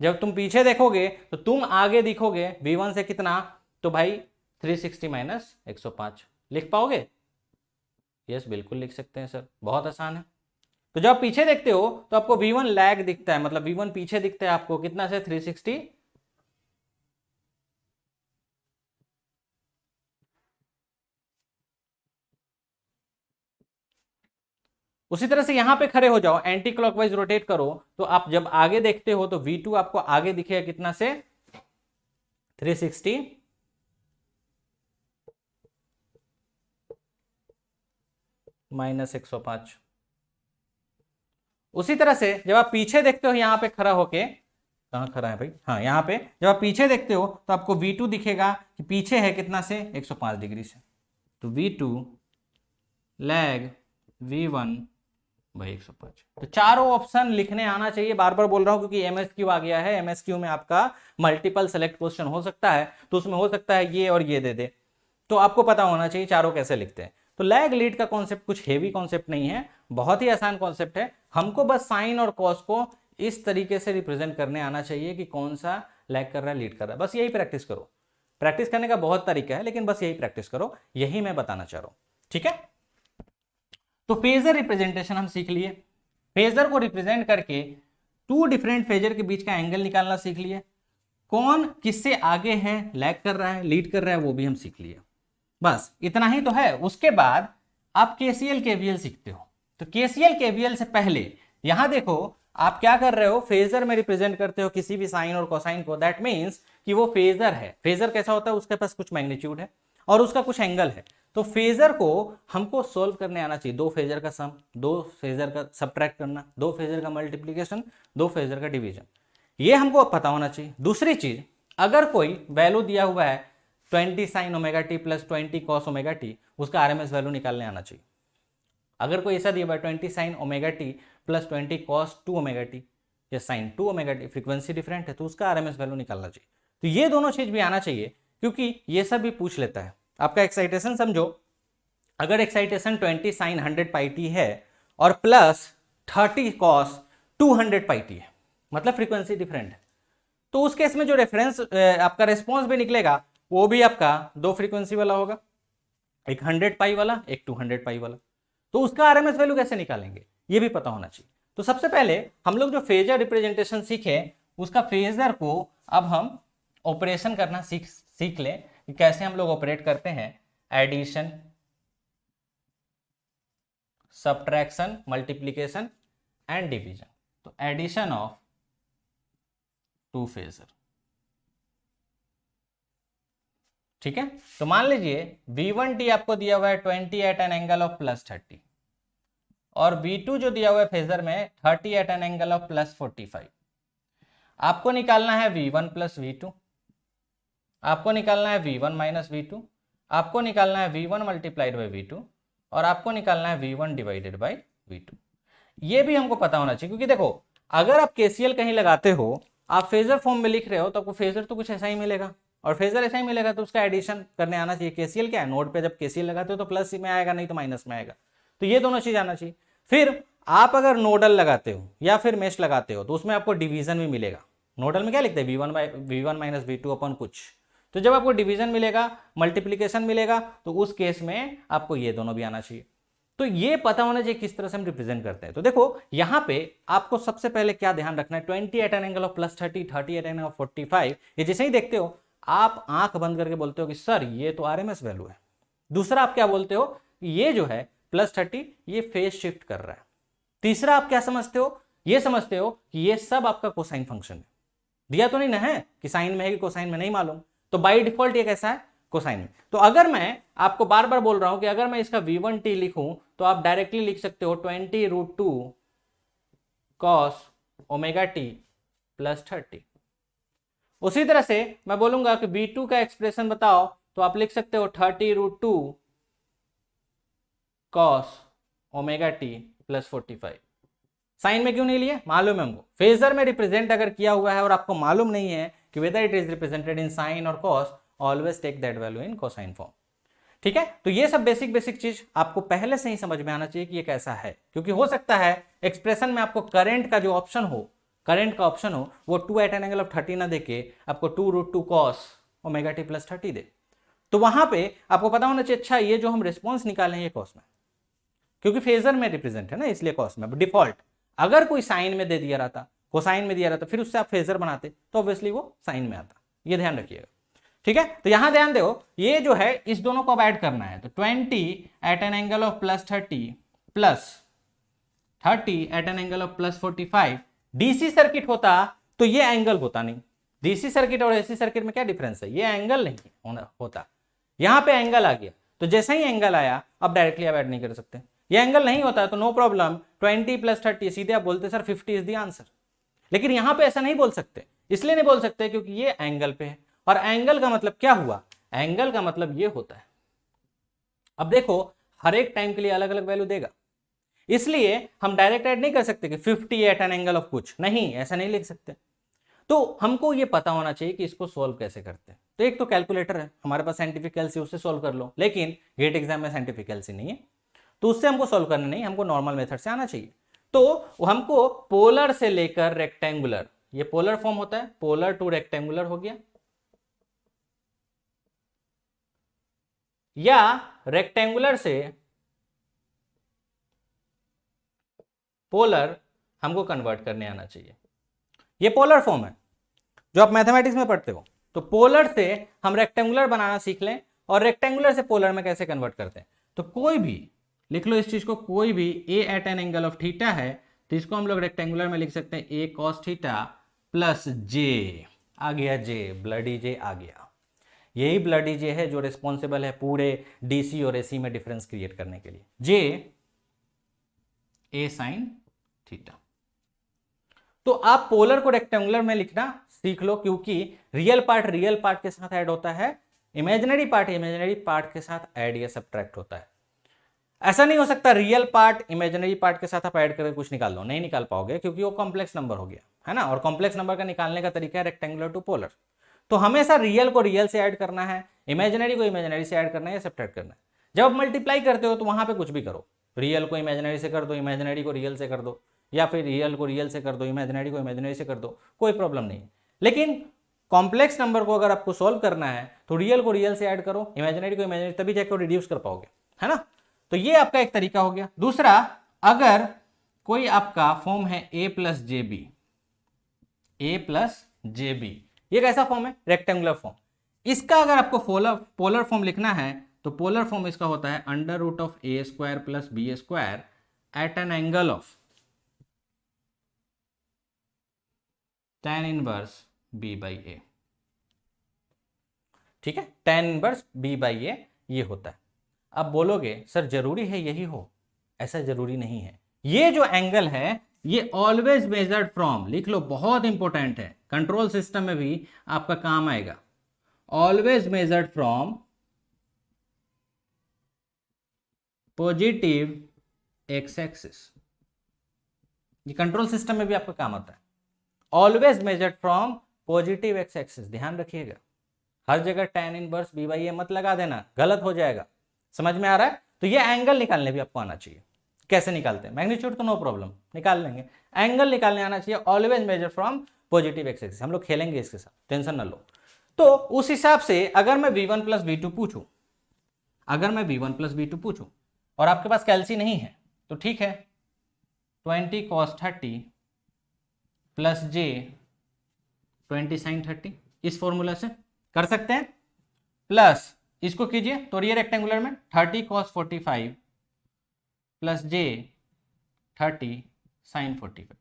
जब तुम पीछे देखोगे तो तुम आगे दिखोगे V1 से कितना, तो भाई 360 - 105 लिख पाओगे, यस बिल्कुल लिख सकते हैं सर, बहुत आसान है। तो जब पीछे देखते हो तो आपको V1 लैग दिखता है, मतलब V1 पीछे दिखता है आपको कितना से, 360। उसी तरह से यहां पे खड़े हो जाओ, एंटी क्लॉकवाइज रोटेट करो, तो आप जब आगे देखते हो तो V2 आपको आगे दिखेगा कितना से, 360 - 105। उसी तरह से जब आप पीछे देखते हो यहां पे खड़ा होके, कहां खड़ा है भाई, हाँ यहां पे जब आप पीछे देखते हो तो आपको V2 दिखेगा कि पीछे है कितना से, 105 डिग्री से, तो V2 लैग V1 भाई 105। तो चारों ऑप्शन लिखने आना चाहिए, बार बार बोल रहा हूं क्योंकि MSQ आ गया है, MSQ में आपका मल्टीपल सेलेक्ट क्वेश्चन हो सकता है, तो उसमें हो सकता है ये और ये दे दे, तो आपको पता होना चाहिए चारों कैसे लिखते हैं। तो लैग लीड का कॉन्सेप्ट कुछ हेवी कॉन्सेप्ट नहीं है, बहुत ही आसान कॉन्सेप्ट है, हमको बस साइन और कॉस को इस तरीके से रिप्रेजेंट करने आना चाहिए कि कौन सा लैग कर रहा है, लीड कर रहा है, बस यही प्रैक्टिस करो। प्रैक्टिस करने का बहुत तरीका है, लेकिन बस यही प्रैक्टिस करो, यही मैं बताना चाह रहा हूं, ठीक है। तो फेजर रिप्रेजेंटेशन हम सीख लिए, फेजर को रिप्रेजेंट करके 2 डिफरेंट फेजर के बीच का एंगल निकालना सीख लिए, कौन किससे आगे है, लैग कर रहा है, लीड कर रहा है, वो भी हम सीख लिए। बस इतना ही तो है। उसके बाद आप KCL KVL सीखते हो। तो KCL KVL से पहले यहां देखो आप क्या कर रहे हो, फेजर में रिप्रेजेंट करते हो किसी भी साइन और कोसाइन को, दैट मींस कि वो फेजर है। फेजर कैसा होता है, उसके पास कुछ मैग्नीट्यूड है और उसका कुछ एंगल है। तो फेजर को हमको सोल्व करने आना चाहिए, 2 फेजर का सम, 2 फेजर का सबट्रैक्ट करना, 2 फेजर का मल्टीप्लीकेशन, 2 फेजर का डिवीजन, ये हमको पता होना चाहिए। दूसरी चीज, अगर कोई वैल्यू दिया हुआ है 20 sin ωt + 20 cos ωt, उसका RMS वैल्यू निकालने आना चाहिए। अगर कोई ऐसा दिया हुआ है 20 sin ωt + 20 cos 2ωt या sin 2ωt, फ्रीक्वेंसी डिफरेंट है तो उसका RMS वैल्यू निकालना चाहिए। तो ये दोनों चीज भी आना चाहिए, क्योंकि ये सब भी पूछ लेता है। आपका एक्साइटेशन समझो, अगर एक्साइटेशन 20 साइन 100 पाई टी है और प्लस 30 कॉस 200 पाई टी है, मतलब फ्रीक्वेंसी डिफरेंट है, तो उस केस में जो रेफरेंस आपका रेस्पॉन्स भी निकलेगा वो भी आपका दो फ्रीक्वेंसी वाला होगा, एक 100 पाई वाला, एक 200 पाई वाला। तो उसका आरएमएस वैल्यू कैसे निकालेंगे ये भी पता होना चाहिए। तो सबसे पहले हम लोग जो फेजर रिप्रेजेंटेशन सीखे, उसका फेजर को अब हम ऑपरेशन करना सीख लें कि कैसे हम लोग ऑपरेट करते हैं, addition, subtraction, multiplication and division. तो एडिशन ऑफ टू फेजर, ठीक है। तो मान लीजिए V1t आपको दिया हुआ है 20 एट एन एंगल ऑफ +30 और V2 जो दिया हुआ है फेजर में 30 एट एन एंगल ऑफ +45। आपको निकालना है V1 प्लस V2, आपको निकालना है V1 माइनस V2, आपको निकालना है V1 मल्टीप्लाइड बाई V2 और आपको निकालना है V1 डिवाइडेड बाई V2। ये भी हमको पता होना चाहिए, क्योंकि देखो अगर आप KCL कहीं लगाते हो, आप फेजर फॉर्म में लिख रहे हो तो आपको फेजर तो कुछ ऐसा ही मिलेगा, और फेजर ऐसा ही मिलेगा तो उसका एडिशन करने आना चाहिए। KCL क्या है, नोड पे जब KCL लगाते हो तो प्लस में आएगा, नहीं तो माइनस में आएगा। तो ये दोनों चीज आना चाहिए। फिर आप अगर नोडल लगाते हो या फिर मेश लगाते हो तो उसमें आपको डिवीजन भी मिलेगा। नोडल में क्या लिखते हैं, V1 माइनस V2 अपन कुछ। तो जब आपको डिवीजन मिलेगा, मल्टीप्लीकेशन मिलेगा, तो उस केस में आपको ये दोनों भी आना चाहिए। तो ये पता होना चाहिए किस तरह से हम रिप्रेजेंट करते हैं। तो देखो यहां पे आपको सबसे पहले क्या ध्यान रखना है, 20 at an angle of +30, 30 at an angle of 45, ये जैसे ही देखते हो आप आंख बंद करके बोलते हो कि सर ये तो आरएमएस वैल्यू है। दूसरा आप क्या बोलते हो, ये जो है +30 ये फेज शिफ्ट कर रहा है। तीसरा आप क्या समझते हो, ये समझते हो कि ये सब आपका कोसाइन फंक्शन है। दिया तो नहीं ना है कि साइन में है कि कोसाइन में, नहीं मालूम, तो बाय डिफॉल्ट ये कैसा है, कोसाइन में। तो अगर मैं आपको बार बार बोल रहा हूं कि अगर मैं इसका V1t लिखूं तो आप डायरेक्टली लिख सकते हो 20√2 cos ओमेगा t +30। उसी तरह से मैं बोलूंगा कि V2 का एक्सप्रेशन बताओ तो आप लिख सकते हो 30√2 cos ओमेगा t +45। साइन में क्यों नहीं लिए, मालूम है हमको। फेजर में रिप्रेजेंट अगर किया हुआ है और आपको मालूम नहीं है कि whether it is represented in sine और cos, always take that value in cosine form, ठीक है। तो ये सब बेसिक चीज आपको पहले से ही समझ में आना चाहिए कि ये कैसा है, क्योंकि हो सकता है एक्सप्रेशन में आपको करंट का जो ऑप्शन हो, करंट का ऑप्शन हो वो 2 एट एन एंगल ऑफ 30 ना देके आपको 2√2 cos ओमेगा t +30 दे। तो वहां पे आपको पता होना चाहिए, अच्छा ये जो हम रिस्पॉन्स निकाले ये कॉस में, क्योंकि फेजर में रिप्रेजेंट है ना, इसलिए कॉस में डिफॉल्ट। अगर कोई साइन में दे दिया रहता, कोसाइन में दिया रहता, फिर उससे आप फेजर बनाते तो ऑब्वियसली वो साइन में आता। ये ध्यान रखिएगा, ठीक है। तो यहां ध्यान दो, ये जो है इस दोनों को अब ऐड करना है। तो 20 at an angle of +30 plus 30 at an angle of +45 DC circuit होता तो ये एंगल होता नहीं। डीसी सर्किट और एसी सर्किट में क्या डिफरेंस है, ये एंगल नहीं होता, यहां पे एंगल आ गया। तो जैसा ही एंगल आया अब डायरेक्टली आप ऐड नहीं कर सकते। ये एंगल नहीं होता तो नो प्रॉब्लम, 20 + 30 सीधे आप बोलते सर 50 इज द आंसर। लेकिन यहां पे ऐसा नहीं बोल सकते, इसलिए नहीं बोल सकते क्योंकि ये एंगल पे है, और एंगल का मतलब क्या हुआ, एंगल का मतलब ये होता है। अब देखो हर एक टाइम के लिए अलग अलग वैल्यू देगा, इसलिए हम डायरेक्ट ऐड नहीं कर सकते कि 50 एट एन एंगल ऑफ कुछ, नहीं ऐसा नहीं लिख सकते। तो हमको ये पता होना चाहिए कि इसको सोल्व कैसे करते हैं। तो एक तो कैलकुलेटर है हमारे पास, साइंटिफिक कैलसी, उससे सोल्व कर लो, लेकिन गेट एग्जाम में साइंटिफिक कैलसी नहीं है तो उससे हमको सोल्व करना नहीं, हमको नॉर्मल मेथड से आना चाहिए। तो हमको पोलर से लेकर रेक्टेंगुलर, ये पोलर फॉर्म होता है, पोलर टू रेक्टेंगुलर हो गया, या रेक्टेंगुलर से पोलर हमको कन्वर्ट करने आना चाहिए। ये पोलर फॉर्म है जो आप मैथमेटिक्स में पढ़ते हो। तो पोलर से हम रेक्टेंगुलर बनाना सीख लें, और रेक्टेंगुलर से पोलर में कैसे कन्वर्ट करते हैं। तो कोई भी लिख लो इस चीज को, कोई भी a at an angle of theta है तो इसको हम लोग रेक्टेंगुलर में लिख सकते हैं a cos theta plus j, आ गया j, ब्लडी j आ गया। यही ब्लडी j है जो रिस्पॉन्सिबल है पूरे डीसी और एसी में डिफरेंस क्रिएट करने के लिए, j a sin थीटा। तो आप पोलर को रेक्टेंगुलर में लिखना सीख लो, क्योंकि रियल पार्ट के साथ ऐड होता है, इमेजिनरी पार्ट के साथ ऐड या सब्ट्रैक्ट होता है। ऐसा नहीं हो सकता रियल पार्ट इमेजिनरी पार्ट के साथ आप ऐड करके कुछ निकाल लो, नहीं निकाल पाओगे क्योंकि वो कॉम्प्लेक्स नंबर हो गया है ना, और कॉम्प्लेक्स नंबर का निकालने का तरीका है रेक्टेंगुलर टू पोलर। तो हमेशा रियल को रियल से ऐड करना है, इमेजिनरी को इमेजिनरी से ऐड करना है या सब्ट्रैक्ट करना है। जब आप मल्टीप्लाई करते हो तो वहां पे कुछ भी करो, रियल को इमेजिनरी से कर दो, इमेजिनरी को रियल से कर दो, या फिर रियल को रियल से कर दो, इमेजिनरी को इमेजिनरी से कर दो, कोई प्रॉब्लम नहीं है। लेकिन कॉम्प्लेक्स नंबर को अगर आपको सॉल्व करना है तो रियल को रियल से ऐड करो, इमेजिनरी को इमेजिनरी, तभी जाकर रिड्यूस कर पाओगे, है ना। तो ये आपका एक तरीका हो गया। दूसरा, अगर कोई आपका फॉर्म है a plus j b, a plus j b, ये कैसा फॉर्म है? Rectangular form. इसका अगर आपको पोलर फॉर्म लिखना है तो पोलर फॉर्म इसका होता है under root of A square plus B square at an angle of tan inverse b by A. ठीक है, tan inverse b by A ये होता है। अब बोलोगे सर जरूरी है यही हो? ऐसा जरूरी नहीं है। ये जो एंगल है ये ऑलवेज मेजर्ड फ्रॉम, लिख लो, बहुत इंपॉर्टेंट है, कंट्रोल सिस्टम में भी आपका काम आएगा। Always measured from positive x axis, ये कंट्रोल सिस्टम में भी आपका काम आता है। Always measured from positive x axis, ध्यान रखिएगा, हर जगह tan इनवर्स b बाई ए मत लगा देना, गलत हो जाएगा। समझ में आ रहा है? तो ये एंगल निकालने भी आपको आना चाहिए। कैसे निकालते हैं? मैग्नीट्यूड तो नो प्रॉब्लम, निकाल लेंगे, एंगल निकालने आना चाहिए। Always measure from positive x axis, हम लोग खेलेंगे इसके साथ, टेंशन ना लो। तो उस हिसाब से अगर मैं v1 प्लस v2 पूछूं, अगर मैं v1 प्लस v2 पूछूं और आपके पास कैल्सी नहीं है तो ठीक है, 20 cos 30 प्लस j 20 sin 30, इस फॉर्मूला से कर सकते हैं। प्लस इसको कीजिए तो ये रेक्टेंगुलर में 30 cos 45 प्लस j 30 sin 45।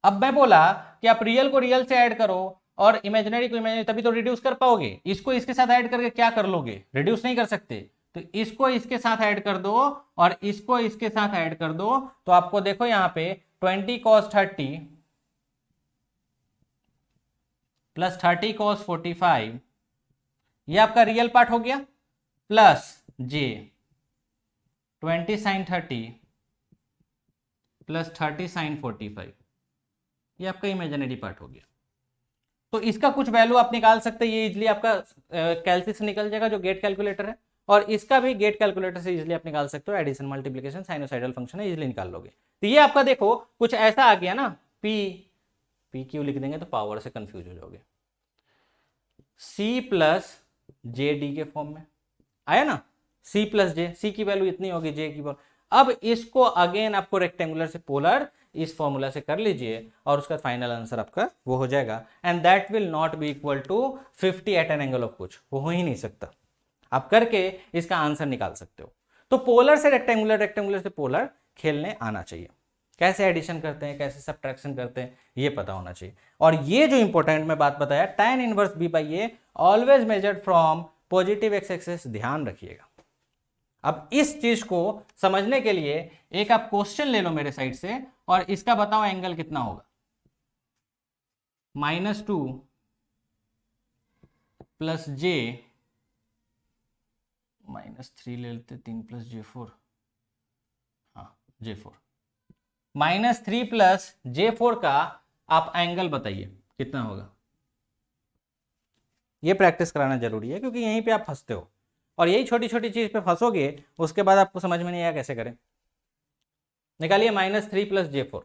अब मैं बोला कि आप रियल को रियल से ऐड करो और इमेजिनरी को इमेजिनरी, तभी तो रिड्यूस कर पाओगे। इसको इसके साथ ऐड करके क्या कर लोगे? रिड्यूस नहीं कर सकते। तो इसको इसके साथ ऐड कर दो और इसको इसके साथ ऐड कर दो, तो आपको देखो यहां पे 20 cos 30 प्लस 30 cos 45, ये आपका रियल पार्ट हो गया, plus j 20 sin 30 plus 30 sin 45, ये आपका इमेजिनरी पार्ट हो गया। तो इसका कुछ वैल्यू आप निकाल सकते हैं, ये इजिली आपका कैलसी से निकल जाएगा जो गेट कैलकुलेटर है, और इसका भी गेट कैलकुलेटर से इजिली आप निकाल सकते हो। एडिशन, मल्टीप्लिकेशन, साइनोसाइडल फंक्शन है, इजिली निकाल लोगे। तो ये आपका देखो कुछ ऐसा आ गया ना, पी क्यू लिख देंगे तो पावर से कंफ्यूज हो जाओगे, सी प्लस जे डी के फॉर्म में आया ना, सी प्लस जे, सी की वैल्यू इतनी होगी, जे की वैल्यू। अब इसको अगेन आपको रेक्टेंगुलर से पोलर इस फॉर्मूला से कर लीजिए और उसका फाइनल आंसर आपका वो हो जाएगा। And that will not be equal to 50 at an angle of कुछ, वो हो ही नहीं सकता। आप करके इसका आंसर निकाल सकते हो। तो पोलर से रेक्टेंगुलर, रेक्टेंगुलर से पोलर खेलने आना चाहिए। कैसे एडिशन करते हैं, कैसे सब्ट्रैक्शन करते हैं, ये पता होना चाहिए। और ये जो इंपॉर्टेंट मैं बात बताया, tan inverse b by a always measured from positive x axis, ध्यान रखिएगा। अब इस चीज को समझने के लिए एक आप क्वेश्चन ले लो मेरे साइड से, और इसका बताओ एंगल कितना होगा। -2 प्लस जे, -3 ले लेते, 3 प्लस j4, हाँ j4, -3 प्लस j4 का आप एंगल बताइए कितना होगा। ये प्रैक्टिस कराना जरूरी है, क्योंकि यहीं पे आप फंसते हो, और यही छोटी छोटी चीज पे फंसोगे, उसके बाद आपको समझ में नहीं आया कैसे करें। निकालिए -3 प्लस j4,